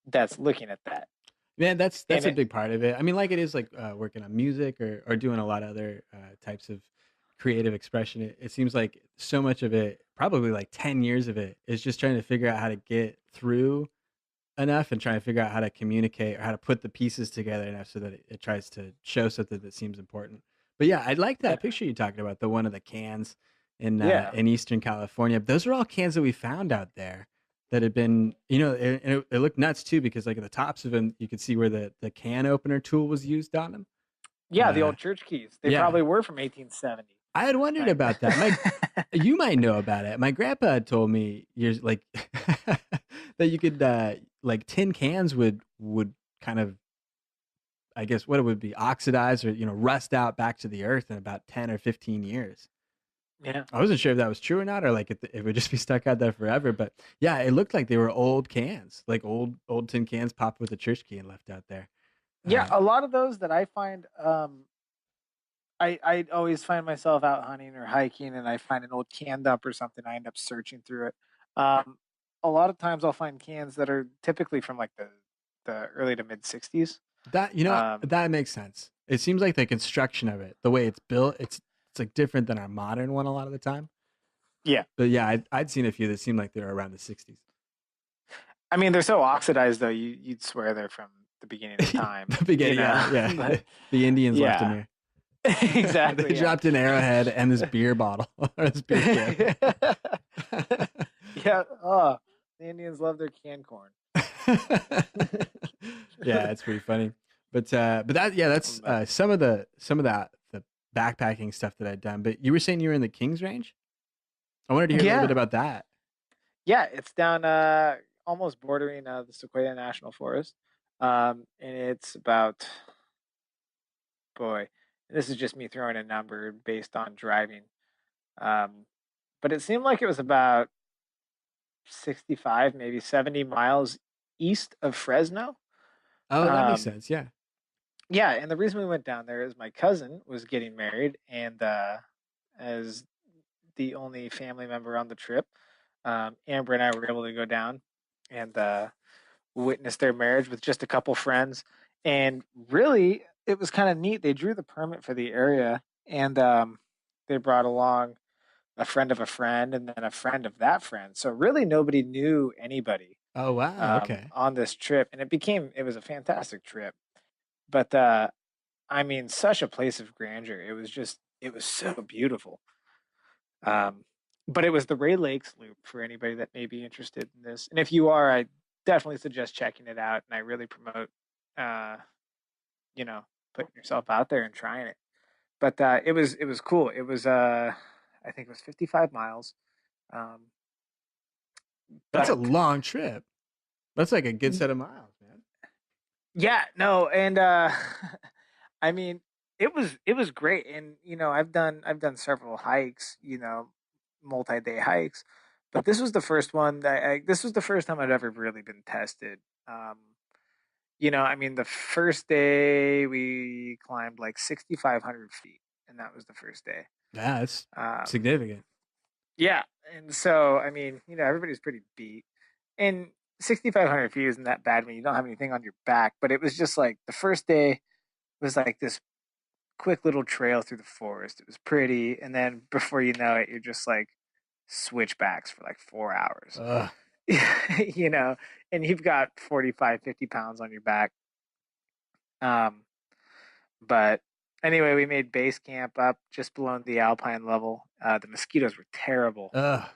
that's looking at that.
Man, that's
And
a
it
big part of it. I mean, like it is like working on music or doing a lot of other types of creative expression. It seems like so much of it, probably like 10 years of it, is just trying to figure out how to get through enough and trying to figure out how to communicate or how to put the pieces together enough so that it tries to show something that seems important. But yeah, I like
yeah,
that picture you talking about, the one of the cans
yeah.
in Eastern California. Those are all cans that we found out there that had been, it looked nuts too because like at the tops of them, you could see where the can opener tool was used on them.
Yeah, the
Uh,
old church keys. They
yeah,
probably were from 1870.
I had wondered
Like
about that. You might know about it. My grandpa had told me years like that you could like tin cans would kind of, I guess what it would be, oxidize or rust out back to the earth in about 10 or 15 years.
yeah.
I wasn't sure if that was true or not, or like it would just be stuck out there forever. But yeah, it looked like they were old cans, like old tin cans popped with a church key and left out there.
Yeah,
Uh,
a lot of those that I find I always find myself out hunting or hiking and I find an old can dump or something, I end up searching through it. Um a lot of times I'll find cans that are typically from like the early to mid 60s.
that
Um
that makes sense. It seems like the construction of it, the way it's built, it's like different than our modern one a lot of the time.
yeah.
But yeah, I'd seen a few that seemed like they were around the 60s.
I mean, they're so oxidized though, you'd swear they're from the beginning of time,
The beginning, yeah, yeah.
But
The Indians left them
yeah.
here. They
Exactly, yeah.
dropped an arrowhead and this beer bottle or this beer can.
Yeah. Oh, the Indians love their canned corn.
Yeah, it's pretty funny. But that yeah, that's
But
some of that the backpacking stuff that I'd done. But you were saying you were in the Kings Range? I wanted to hear a little bit
yeah,
about that.
yeah, it's down almost bordering the Sequoia National Forest. And it's about, boy, this is just me throwing a number based on driving. Um, but it seemed like it was about 65, maybe 70 miles east of Fresno.
Oh, that makes
Um,
sense. Yeah.
yeah, and the reason we went down there is my cousin was getting married, and as the only family member on the trip, Amber and I were able to go down and witness their marriage with just a couple friends. And really, it was kind of neat. They drew the permit for the area, and they brought along a friend of a friend, and then a friend of that friend. So really, nobody knew anybody
Oh wow. Okay.
on this trip, and it was a fantastic trip. But I mean, such a place of grandeur. It was so beautiful. Um, but it was the Ray Lakes Loop for anybody that may be interested in this. And if you are, I definitely suggest checking it out. And I really promote, uh, you know, putting yourself out there and trying it. But it was cool. It was I think it was 55 miles. Um,
That's a
but
long trip. That's like a good set of miles, man.
yeah, no, and I mean, it was great. And I've done several hikes, multi-day hikes, but this was the first time I'd ever really been tested. Um, I mean, the first day we climbed like 6,500 feet, and that was the first day.
Yeah, that's
Um,
significant.
yeah, and so I mean, everybody's pretty beat, and 6,500 feet isn't that bad when you don't have anything on your back. But it was just like the first day was like this quick little trail through the forest. It was pretty, and then before you know it, you're just like switchbacks for like 4 hours.
Ugh.
you know, and you've got 45, 50 pounds on your back. Um, but anyway, we made base camp up just below the alpine level. The mosquitoes were terrible,
Ugh.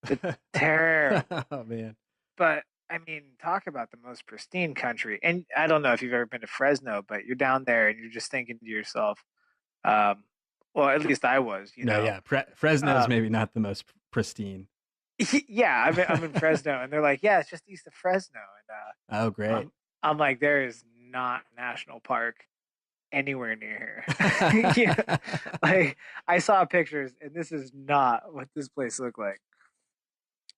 the terrible.
Oh man.
But I mean, talk about the most pristine country. And I don't know if you've ever been to Fresno, but you're down there and you're just thinking to yourself, um, Well, at least I was, you
No,
know.
yeah, Fresno's
Um,
maybe not the most pristine.
yeah, I'm in Fresno, and they're like, yeah, it's just east of Fresno, and
Oh, great.
I'm like, there is not a national park anywhere near here. Yeah, like I saw pictures, and this is not what this place looked like.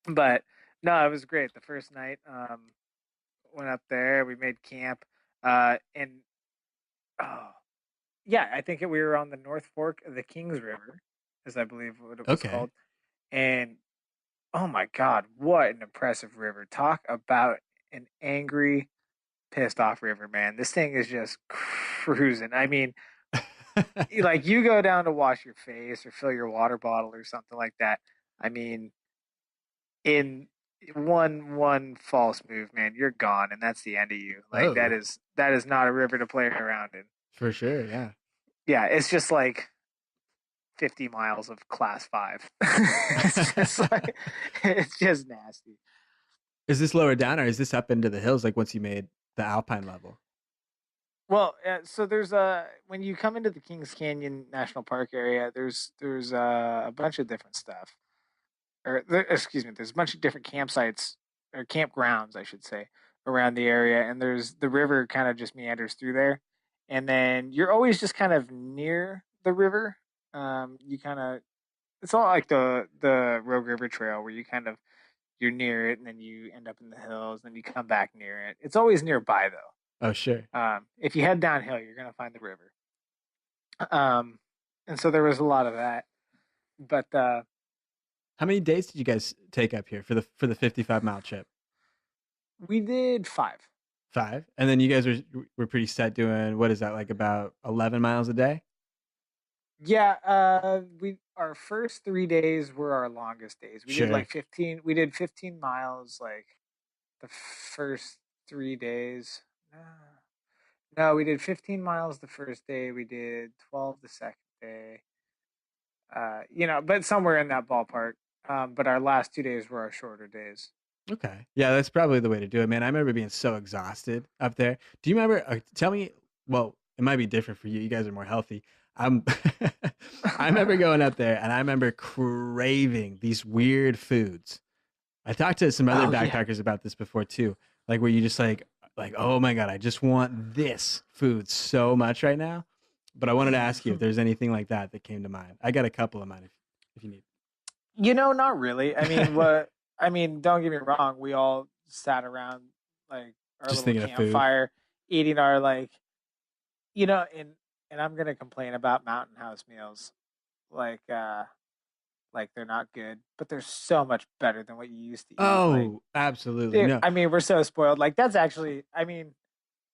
But no, it was great. The first night, went up there, we made camp, and oh yeah, I think we were on the North Fork of the Kings River, as I believe what it was
Okay.
called, and oh my God, what an impressive river! Talk about an angry, pissed off river, man. This thing is just cruising. I mean, like you go down to wash your face or fill your water bottle or something like that. I mean, in one false move, man, you're gone, and that's the end of you. Like
Oh,
that is not a river to play around in.
for sure. Yeah.
Yeah, it's just like 50 miles of class five. It's just like it's just nasty.
Is this lower down or is this up into the hills? Like once you made the Alpine level?
Well, so there's a when you come into the Kings Canyon National Park area, there's a bunch of different stuff. Excuse me, there's a bunch of different campsites or campgrounds, I should say, around the area, and there's the river kind of just meanders through there, and then you're always just kind of near the river. You kind of it's all like the Rogue River Trail where you kind of you're near it, and then you end up in the hills, and then you come back near it. It's always nearby though.
Oh, sure.
If you head downhill, you're gonna find the river. Um, and so there was a lot of that, but
How many days did you guys take up here for the 55-mile trip?
we did 5.
5. And then you guys were pretty set doing what is that like about 11 miles a day?
Yeah, we our first 3 days were our longest days. We did
Sure.
like 15. We did 15 miles like the first 3 days. No, no, we did 15 miles the first day. We did 12 the second day. But somewhere in that ballpark. But our last 2 days were our shorter days.
Okay. Yeah, that's probably the way to do it, man. I remember being so exhausted up there. Do you remember? Tell me. Well, it might be different for you. You guys are more healthy. I'm. I remember going up there, and I remember craving these weird foods. I talked to some other
Oh yeah.
backpackers about this before too. Like where you just like, oh my god, I just want this food so much right now. But I wanted to ask you if there's anything like that that came to mind. I got a couple of mine if you need.
Not really. I mean, what I mean, don't get me wrong, we all sat around like our
Just
little
thinking of food.
campfire eating our and I'm going to complain about Mountain House meals. Like like they're not good, but they're so much better than what you used to eat. Like
Oh, absolutely.
dude,
No.
I mean, we're so spoiled. Like that's actually I mean,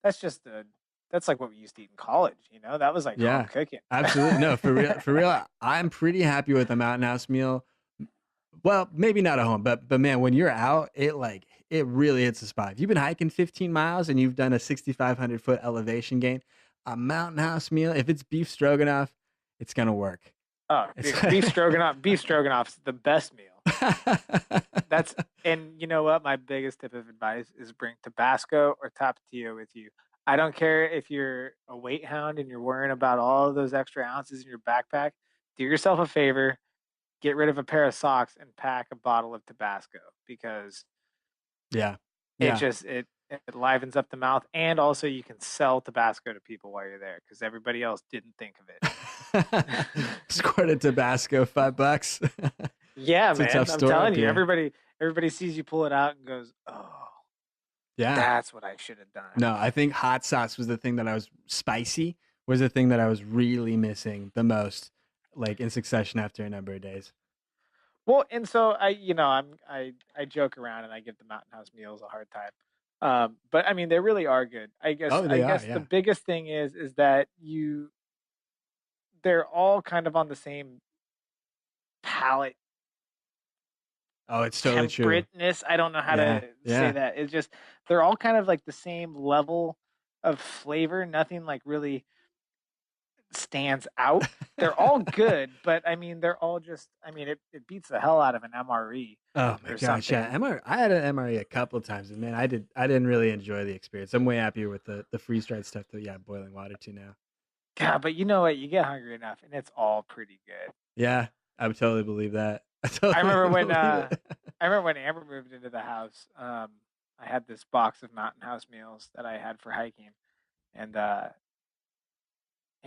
that's just the that's like what we used to eat in college, you know? That was like home
Yeah.
cooking.
Absolutely. No, for real. For real. I'm pretty happy with the Mountain House meal. Well, maybe not at home, but man, when you're out, it really hits the spot. If you've been hiking 15 miles and you've done a 6,500-foot elevation gain, a Mountain House meal, if it's beef stroganoff, it's gonna work.
Oh,
It's
dude, beef stroganoff's the best meal. That's and you know what? My biggest tip of advice is bring Tabasco or Tapatio with you. I don't care if you're a weight hound and you're worrying about all of those extra ounces in your backpack. Do yourself a favor, get rid of a pair of socks and pack a bottle of Tabasco because
yeah,
it
yeah.
just it livens up the mouth and also you can sell Tabasco to people while you're there because everybody else didn't think of it.
Squirt of Tabasco, $5.
Yeah,
It's a
man.
tough
I'm
store up
telling you,
here.
everybody sees you pull it out and goes, "Oh,
Yeah.
that's what I should have done."
No, I think hot sauce was the thing that I was spicy was the thing that I was really missing the most, like in succession after a number of days.
Well, and so I joke around and I give the Mountain House meals a hard time. But I mean they really are good. I guess
Oh,
I
they are,
guess the
yeah.
biggest thing is that they're all kind of on the same palate
Oh, it's totally true.
temperateness. I don't know how
Yeah,
to say
yeah.
that. It's just they're all kind of like the same level of flavor. Nothing like really stands out. They're all good, but I mean, they're all just. I mean, it beats the hell out of an MRE
Oh my
or
gosh, yeah.
something.
I had an MRE a couple of times, and man, I didn't really enjoy the experience. I'm way happier with the freeze dried stuff that yeah, boiling water to now.
God, but you know what? You get hungry enough, and it's all pretty good.
Yeah, I would totally believe that. I
I
totally
remember when
believe
uh,
it.
I remember when Amber moved into the house. I had this box of Mountain House meals that I had for hiking, and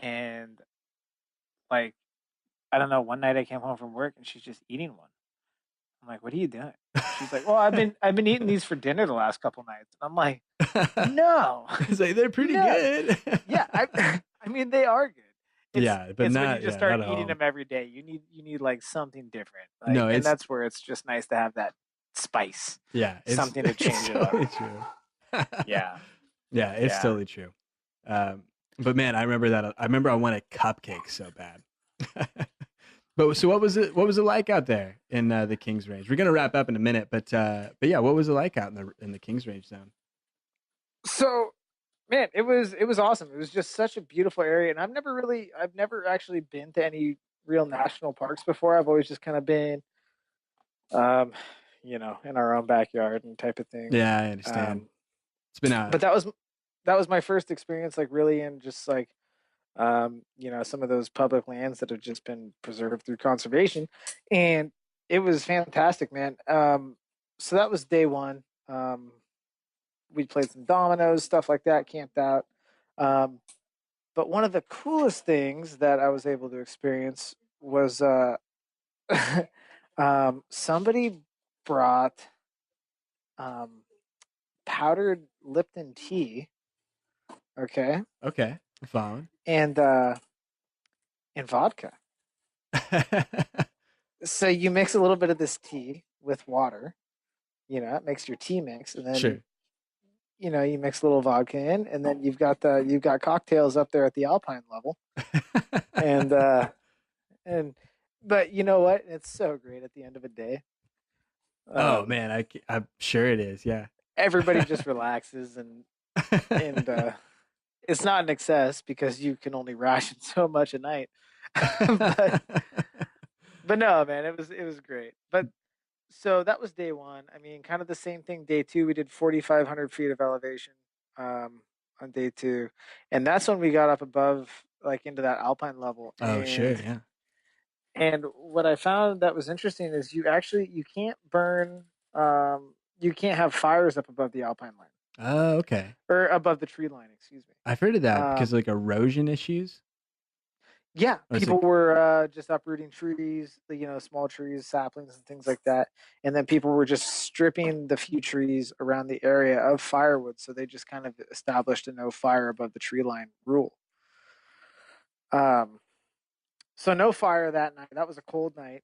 and like I don't know. One night I came home from work and she's just eating one. I'm like, "What are you doing?" She's like, "Well, I've been eating these for dinner the last couple nights." And I'm like, "No,
It's like they're pretty
no,
good.
yeah, I I mean they are good. It's
Yeah, but
it's when you
not
just
yeah,
start
not at
eating
all.
them every day. You need like something different. Like,
No,
and
it's
that's where it's just nice to have that spice,
yeah, it's
something to
it's
change it up.
totally true.
Yeah,
Yeah, it's
yeah.
totally true. But man, I remember that. I remember I wanted cupcakes so bad. But so what was it? What was it like out there in the Kings Range? We're gonna wrap up in a minute, but yeah, what was it like out in the Kings Range zone?
So man, it was awesome. It was just such a beautiful area, and I've never actually been to any real national parks before. I've always just kind of been, um, in our own backyard and type of thing.
Yeah, I understand.
Um,
It's been a
but that was my first experience, like really in just like, some of those public lands that have just been preserved through conservation, and it was fantastic, man. So that was day one. We played some dominoes, stuff like that, camped out. Um, But one of the coolest things that I was able to experience was somebody brought um, powdered Lipton tea, okay,
okay. I'm following.
and vodka. So you mix a little bit of this tea with water, it makes your tea mix, and then
Sure.
you mix a little vodka in, and then you've got cocktails up there at the Alpine level, and and but you know what? It's so great at the end of the day.
Oh
Um,
man, I'm sure it is. Yeah.
Everybody just relaxes, and it's not an excess because you can only ration so much a night. but but no, man, it was great. But so that was day one. I mean, kind of the same thing. Day two, we did 4,500 feet of elevation um, on day two, and that's when we got up above, like into that alpine level.
Oh sure.
And
Yeah.
and what I found that was interesting is you can't burn, you can't have fires up above the alpine line
Oh okay.
or above the tree line. Excuse me.
I've heard of that because
Um,
of, like erosion issues.
Yeah,
Or it's
people
like
were just uprooting trees, small trees, saplings, and things like that. And then people were just stripping the few trees around the area of firewood. So they just kind of established a no fire above the tree line rule. Um, so no fire that night. That was a cold night,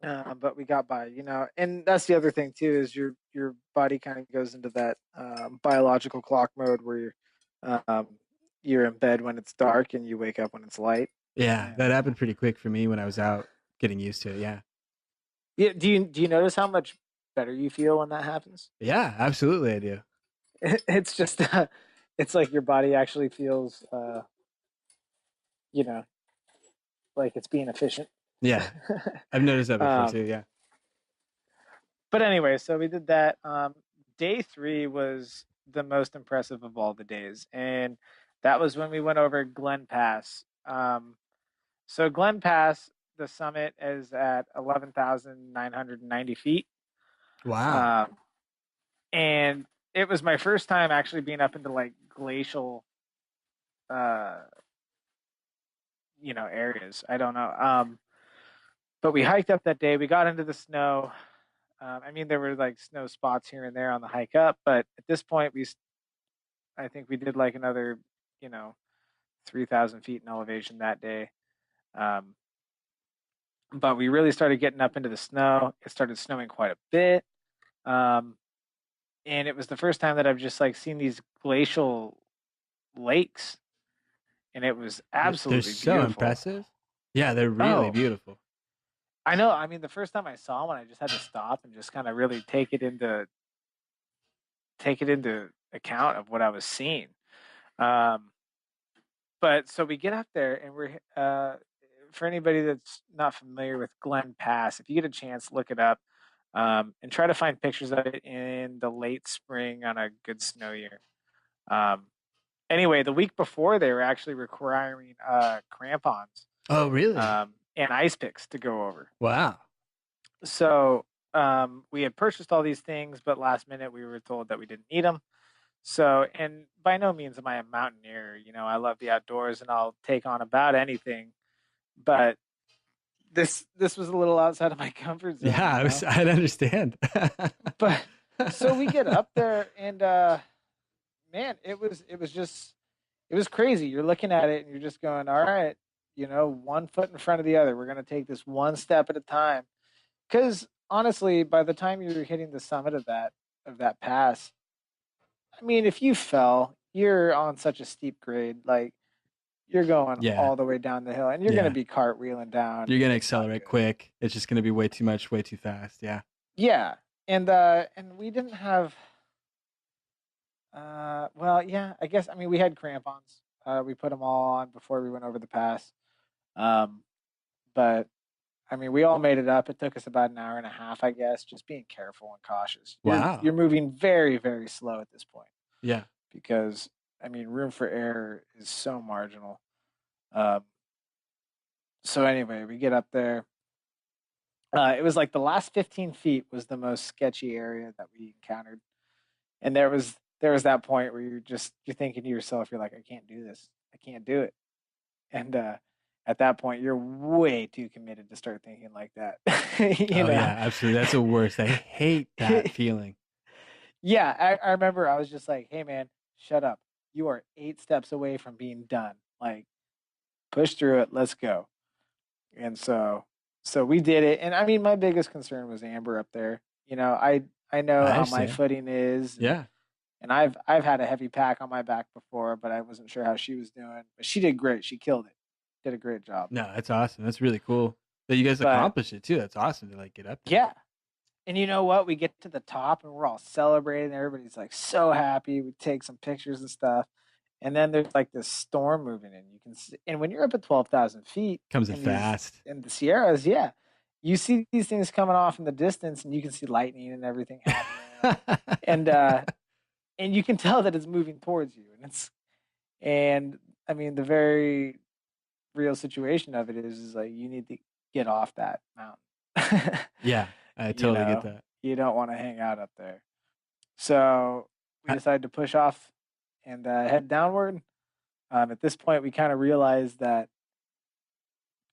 but we got by. And that's the other thing too is your body kind of goes into that biological clock mode where um, you're in bed when it's dark and you wake up when it's light.
yeah, that
And
happened pretty quick for me when I was out getting used to it. Yeah.
yeah, do you notice how much better you feel when that happens?
Yeah, absolutely I do.
It's just it's like your body actually feels you know like it's being efficient.
Yeah. I've noticed that before
um,
too. Yeah.
but anyway, so we did that. Day three was the most impressive of all the days, and that was when we went over Glen Pass. So Glen Pass, the summit is at 11,990 feet.
Wow.
Um, and it was my first time actually being up into like glacial uh areas. I don't know. But we hiked up that day. We got into the snow. I mean, there were like snow spots here and there on the hike up, but at this point, I think we did like another, you know, 3,000 feet in elevation that day. Um, but we really started getting up into the snow. It started snowing quite a bit. Um, and it was the first time that I've just like seen these glacial lakes, and it was
They're
absolutely
so
beautiful.
impressive. Yeah, they're really
Oh,
beautiful.
I know. I mean, the first time I saw one, I just had to stop and just kind of really take it into account of what I was seeing. Um, but so we get up there, and we're for anybody that's not familiar with Glen Pass, if you get a chance, look it up, and try to find pictures of it in the late spring on a good snow year. Um, Anyway, the week before they were actually requiring crampons
Oh, really?
and ice picks to go over.
Wow.
So we had purchased all these things, but last minute we were told that we didn't need them. So, and by no means am I a mountaineer. You know, I love the outdoors and I'll take on about anything. But this was a little outside of my comfort zone,
Yeah,
you know.
I'd understand.
But so we get up there and man, it was just it was crazy. You're looking at it and you're just going, all right, you know, one foot in front of the other. We're gonna take this one step at a time. Because honestly, by the time you're hitting the summit of that pass, I mean, if you fell, you're on such a steep grade, like you're going
Yeah,
all the way down the hill, and you're gonna
yeah.
be cartwheeling down,
You're
and
gonna
it's not
accelerate
good.
quick. It's just gonna be way too much, way too fast. Yeah.
Yeah, and we didn't have well, yeah, I guess I mean we had crampons. We put them all on before we went over the pass. Um, but I mean, we all made it up. It took us about an hour and a half, I guess, just being careful and cautious.
Wow.
You're moving very, very slow at this point
Yeah.
because I mean, room for error is so marginal. Um, so anyway, we get up there. It was like the last 15 feet was the most sketchy area that we encountered, and there was that point where you're thinking to yourself, you're like, I can't do this, I can't do it, and at that point, you're way too committed to start thinking like that, you
Oh
know.
yeah, absolutely. That's the worst. I hate that feeling.
Yeah, I remember I was just like, "Hey, man, shut up. You are 8 steps away from being done. Like, push through it. Let's go." And so we did it. And I mean, my biggest concern was Amber up there. You know, I know
I
how my
understand.
footing is,
Yeah.
and I've had a heavy pack on my back before, but I wasn't sure how she was doing. But she did great. She killed it. Did a great job.
No, that's awesome. That's really cool that you guys
But
accomplished it too. That's awesome to like get up there.
yeah. And you know what? We get to the top and we're all celebrating. Everybody's like so happy. We take some pictures and stuff. And then there's like this storm moving in. You can see, and when you're up at 12,000 feet
Comes in fast.
in the Sierras, yeah, you see these things coming off in the distance, and you can see lightning and everything happening, and and you can tell that it's moving towards you, and I mean the very real situation of it is like you need to get off that mountain.
Yeah, I
You
totally get
know,
that.
you don't want to hang out up there. So we
I,
decided to push off and head downward. At this point, we kind of realized that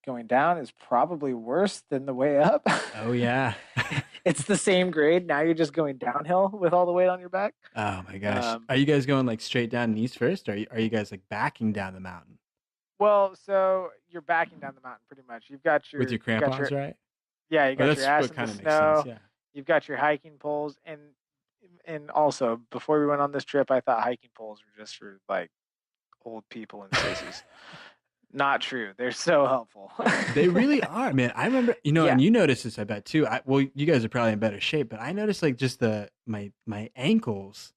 going down is probably worse than the way up.
oh yeah.
It's the same grade. Now you're just going downhill with all the weight on your back.
Oh my gosh.
Um,
Are you guys going like straight down and east first? Or are you guys like backing down the mountain
well, so you're backing down the mountain pretty much.
with your
You've got
crampons,
your
right?
yeah, you
Oh,
got your
that's
ass
what
in the
kind of makes sense.
snow.
Yeah.
You've got your hiking poles, and also before we went on this trip, I thought hiking poles were just for like old people and sissies. Not true. They're so helpful.
They really are, man. I remember,
Yeah.
and you noticed this, I bet too. Well, you guys are probably in better shape, but I noticed like just my ankles,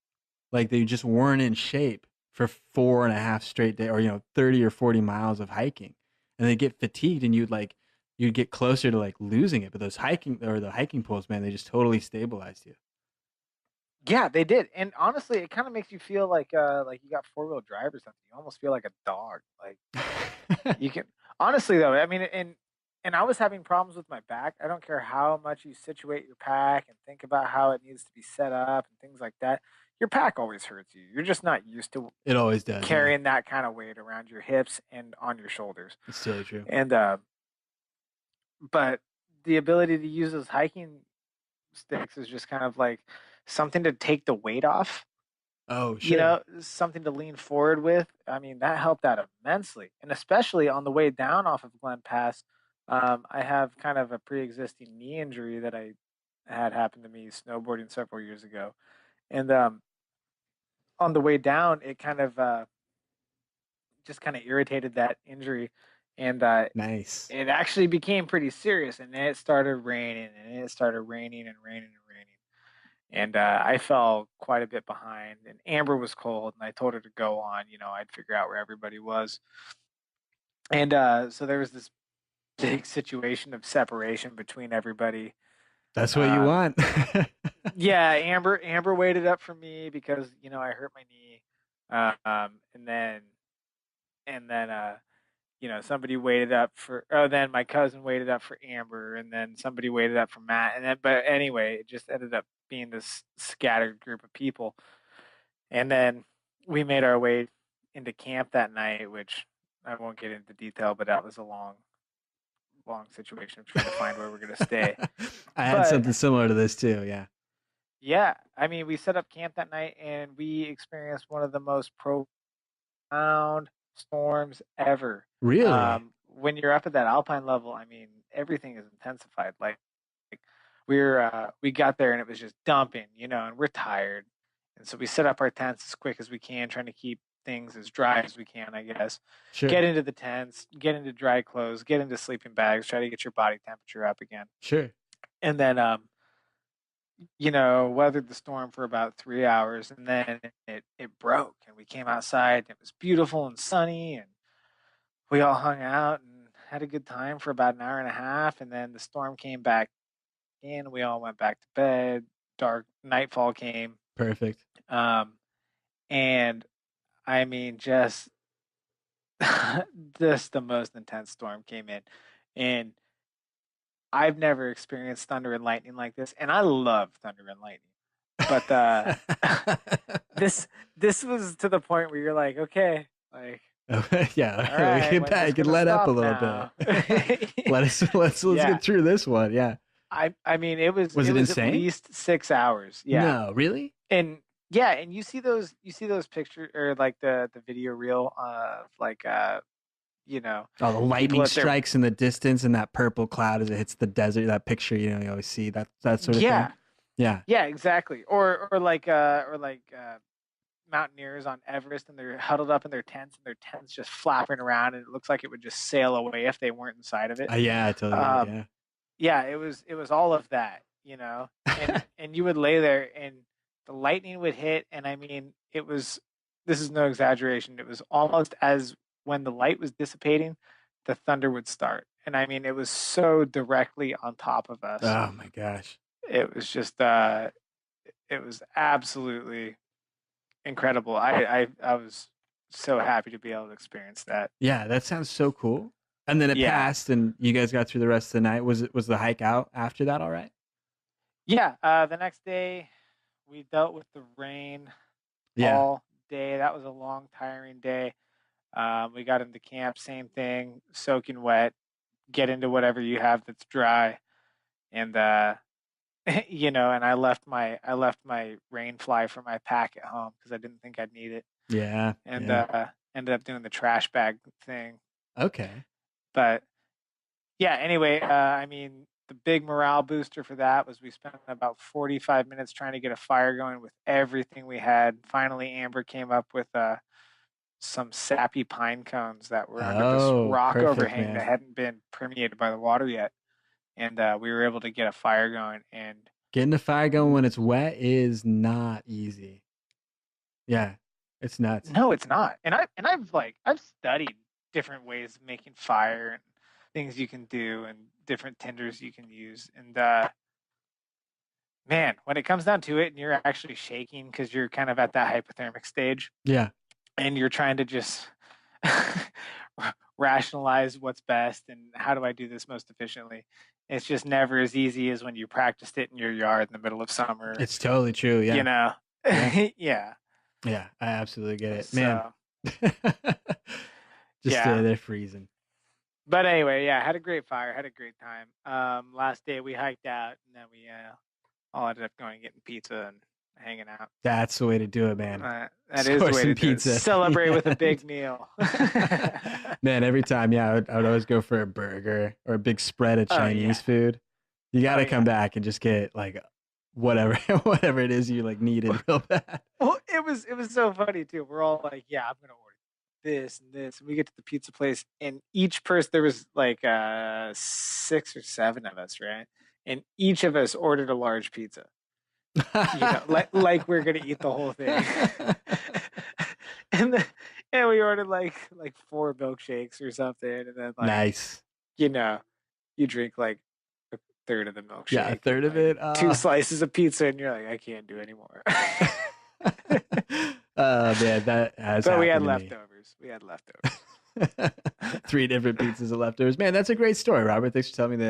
like they just weren't in shape for 4.5 straight days, or 30 or 40 miles of hiking, and they get fatigued, and you'd get closer to like losing it. But the hiking poles, man, they just totally stabilized you.
Yeah, they did. And honestly, it kind of makes you feel like you got four-wheel drive or something. You almost feel like a dog. Like you can honestly though, I mean and I was having problems with my back. I don't care how much you situate your pack and think about how it needs to be set up and things like that. Your pack always hurts you. You're just not used to
It always does, yeah.
carrying that kind of weight around your hips and on your shoulders.
It's totally true.
And but the ability to use those hiking sticks is just kind of like something to take the weight off,
Oh,
you
sure.
know, something to lean forward with. I mean, that helped out immensely. And especially on the way down off of Glen Pass, I have kind of a pre existing knee injury that I had happened to me snowboarding several years ago. And on the way down, it kind of just kind of irritated that injury. And
Nice.
it actually became pretty serious. And then it started raining and it started raining and raining and raining. And I fell quite a bit behind. And Amber was cold, and I told her to go on. You know, I'd figure out where everybody was. And so there was this big situation of separation between everybody.
That's what you
Um,
want.
yeah, Amber waited up for me because you know I hurt my knee. And then somebody waited up for. Oh, then my cousin waited up for Amber, and then somebody waited up for Matt, and then but anyway, it just ended up being this scattered group of people, and then we made our way into camp that night, which I won't get into detail, but that was a long situation of trying to find where we're gonna stay.
I had
But
something similar to this too. Yeah.
yeah, I mean, we set up camp that night and we experienced one of the most profound storms ever.
Really?
When you're up at that alpine level, I mean, everything is intensified. Like we got there and it was just dumping, and we're tired, and so we set up our tents as quick as we can, trying to keep things as dry as we can, I guess.
Sure.
Get into the tents, get into dry clothes, get into sleeping bags, try to get your body temperature up again,
Sure.
and then weathered the storm for about 3 hours, and then it broke, and we came outside, and it was beautiful and sunny, and we all hung out and had a good time for about an hour and a half, and then the storm came back in. We all went back to bed. Dark nightfall came,
Perfect.
um, and I mean, just just the most intense storm came in, and I've never experienced thunder and lightning like this, and I love thunder and lightning. But this was to the point where you're like, okay, like,
Yeah,
all right,
get
when's this
back and
gonna
let up a
stop
little
now?
bit. Let's
Yeah,
get through this one. Yeah.
I mean, it was
Was
it
it
was at
insane?
least 6 hours. Yeah,
No, really?
and yeah, and you see those pictures or like the video reel of like
Oh, the
people
lightning
at their
strikes in the distance and that purple cloud as it hits the desert. That picture, you always see that sort of thing.
yeah
Yeah.
yeah exactly or like mountaineers on Everest, and they're huddled up in their tents, and their tents just flapping around, and it looks like it would just sail away if they weren't inside of it.
Yeah, I totally get it.
Um,
Yeah.
yeah, it was all of that, and you would lay there, and the lightning would hit, and I mean, it was this is no exaggeration. It was almost as when the light was dissipating, the thunder would start, and I mean, it was so directly on top of us.
Oh my gosh.
It was just, it was absolutely incredible. I was so happy to be able to experience that.
Yeah, that sounds so cool. And then it
Yeah.
passed, and you guys got through the rest of the night. Was the hike out after that all right?
Yeah. The next day, we dealt with the rain
Yeah.
all day. That was a long, tiring day. We got into camp, same thing, soaking wet. Get into whatever you have that's dry, and and I left my rain fly for my pack at home because I didn't think I'd need it,
Yeah.
and
Yeah.
ended up doing the trash bag thing.
Okay.
But yeah, anyway, I mean, the big morale booster for that was we spent about 45 minutes trying to get a fire going with everything we had. Finally, Amber came up with some sappy pine cones that were under this
Oh,
rock
perfect,
overhang that
man.
hadn't been permeated by the water yet. And we were able to get a fire going. And
Getting the fire going when it's wet is not easy. Yeah. It's nuts.
no, it's not. And I've studied different ways of making fire and things you can do and different tinders you can use. And man, when it comes down to it and you're actually shaking because you're kind of at that hypothermic stage
Yeah.
and you're trying to just rationalize what's best and how do I do this most efficiently, it's just never as easy as when you practiced it in your yard in the middle of summer,
It's totally true.
you
Yeah.
know?
Yeah.
Yeah.
Yeah. I absolutely get it. Man.
So,
Just stay
yeah.
there freezing.
But anyway, yeah, had a great fire, had a great time. Last day we hiked out, and then we all ended up going and getting pizza and hanging out.
That's the way to do it, man.
That is
Score
the way
some
to do it.
pizza.
Celebrate with a
Yeah.
big meal.
Man, every time, yeah, I would always go for a burger or a big spread of
Oh yeah.
Chinese food. You got
Oh
to come
yeah.
back and just get like whatever whatever it is you like needed real bad.
Well, it was so funny too. We're all like, yeah, I'm gonna order this and this, and we get to the pizza place, and each person there was like 6 or 7 of us, right? And each of us ordered a large pizza. Like we're gonna eat the whole thing. and then, and we ordered like 4 milkshakes or something, and then
Nice.
you know you drink like a third of the
Yeah, a
milkshake and
third of
like
it.
2 slices of pizza, and you're like, I can't do anymore.
Man, that has
But we had
happened to me.
leftovers. We had leftovers.
3 different pizzas of leftovers. Man, that's a great story, Robert. Thanks for telling me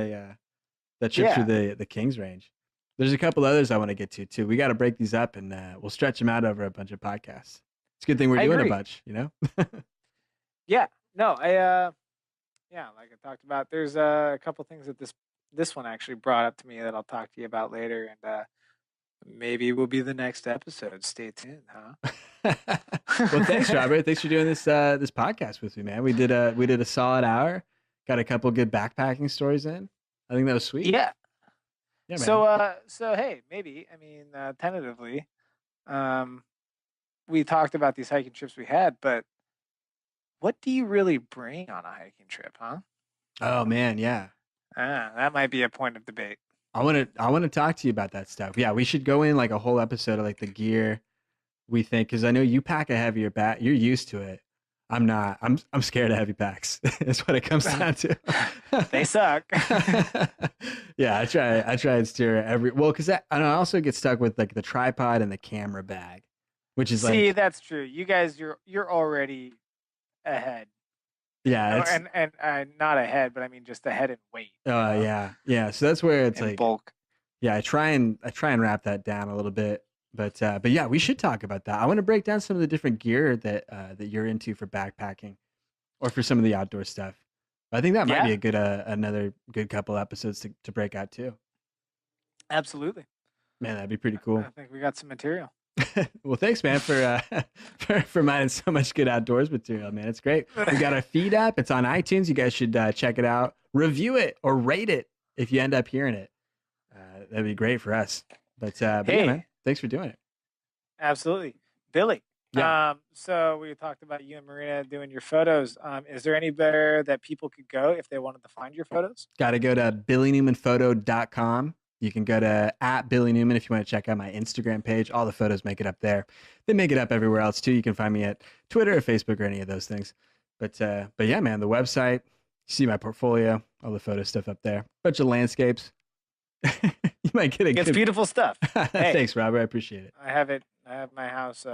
that trip through
Yeah,
the Kings range. There's a couple others I want to get to too. We got to break these up and we'll stretch them out over a bunch of podcasts. It's a good thing we're
I
doing a
agree.
bunch, you know?
Yeah, no, yeah, like I talked about, there's a couple things that this one actually brought up to me that I'll talk to you about later, and maybe will be the next episode. Stay tuned,
Well, thanks,
huh?
Robert. Thanks for doing this podcast with me, man. We did a solid hour. Got a couple good backpacking stories in. I think that was sweet.
Yeah.
Yeah,
So
man.
so hey, maybe I mean tentatively, um, we talked about these hiking trips we had, but what do you really bring on a hiking trip, huh?
Oh man, yeah.
That might be a point of debate.
I want to talk to you about that stuff. Yeah, we should go in like a whole episode of like the gear we think because I know you pack a heavier bag. You're used to it. I'm not. I'm scared of heavy packs. That's what it comes down to.
They suck.
Yeah, I try and steer every well because I also get stuck with like the tripod and the camera bag, which is
See,
like
that's true. You guys, you're already ahead,
yeah,
or,
it's
and not ahead, but I mean just ahead in weight,
yeah. So that's where it's
in
like
bulk.
yeah, I try and wrap that down a little bit. But yeah, we should talk about that. I want to break down some of the different gear that you're into for backpacking or for some of the outdoor stuff. I think that might be
Yeah,
a good another good couple episodes to break out too.
absolutely.
Man, that'd be pretty
I
cool.
think we got some material.
Well, thanks, man, for for providing so much good outdoors material, man. It's great. We got our feed up. It's on iTunes. You guys should check it out, review it, or rate it if you end up hearing it. That'd be great for us. But yeah, man,
Hey,
thanks for doing it.
absolutely, Billy.
Yeah,
So we talked about you and Marina doing your photos. Is there anywhere that people could go if they wanted to find your photos?
got to go to billynewmanphoto.com. You can go to at Billy Newman if you want to check out my Instagram page. All the photos make it up there. They make it up everywhere else too. You can find me at Twitter or Facebook or any of those things. But yeah, man, the website, you see my portfolio, all the photo stuff up there. Bunch of landscapes. You might get a
It's
good.
beautiful stuff. Hey,
Thanks, Robert. I appreciate it.
I have it. I have my house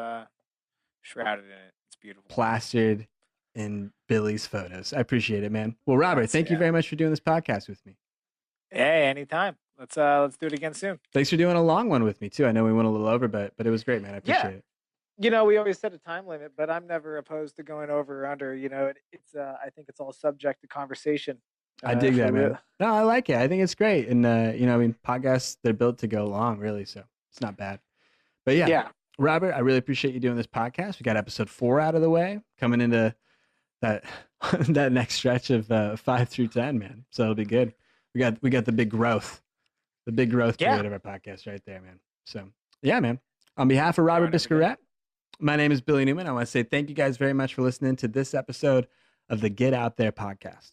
shrouded in it. It's beautiful.
Plastered in Billy's photos. I appreciate it, man. Well, Robert, thank you
Yeah.
very much for doing this podcast with me.
Hey, anytime. Let's do it again soon.
Thanks for doing a long one with me too. I know we went a little over, but it was great, man. I
Yeah.
appreciate it.
We always set a time limit, but I'm never opposed to going over or under. It's I think it's all subject to conversation.
I dig
For
that, man.
real.
No, I like it. I think it's great. And I mean, podcasts they're built to go long, really, so it's not bad. But yeah,
Yeah.
Robert, I really appreciate you doing this podcast. We got episode 4 out of the way, coming into that that next stretch of 5 through 10, man. So it'll be good. We got the big growth
Yeah.
period of our podcast right there, man. So yeah, man. On behalf of Robert
Growing every day.
Biscarret, my name is Billy Newman. I want to say thank you guys very much for listening to this episode of the Get Out There podcast.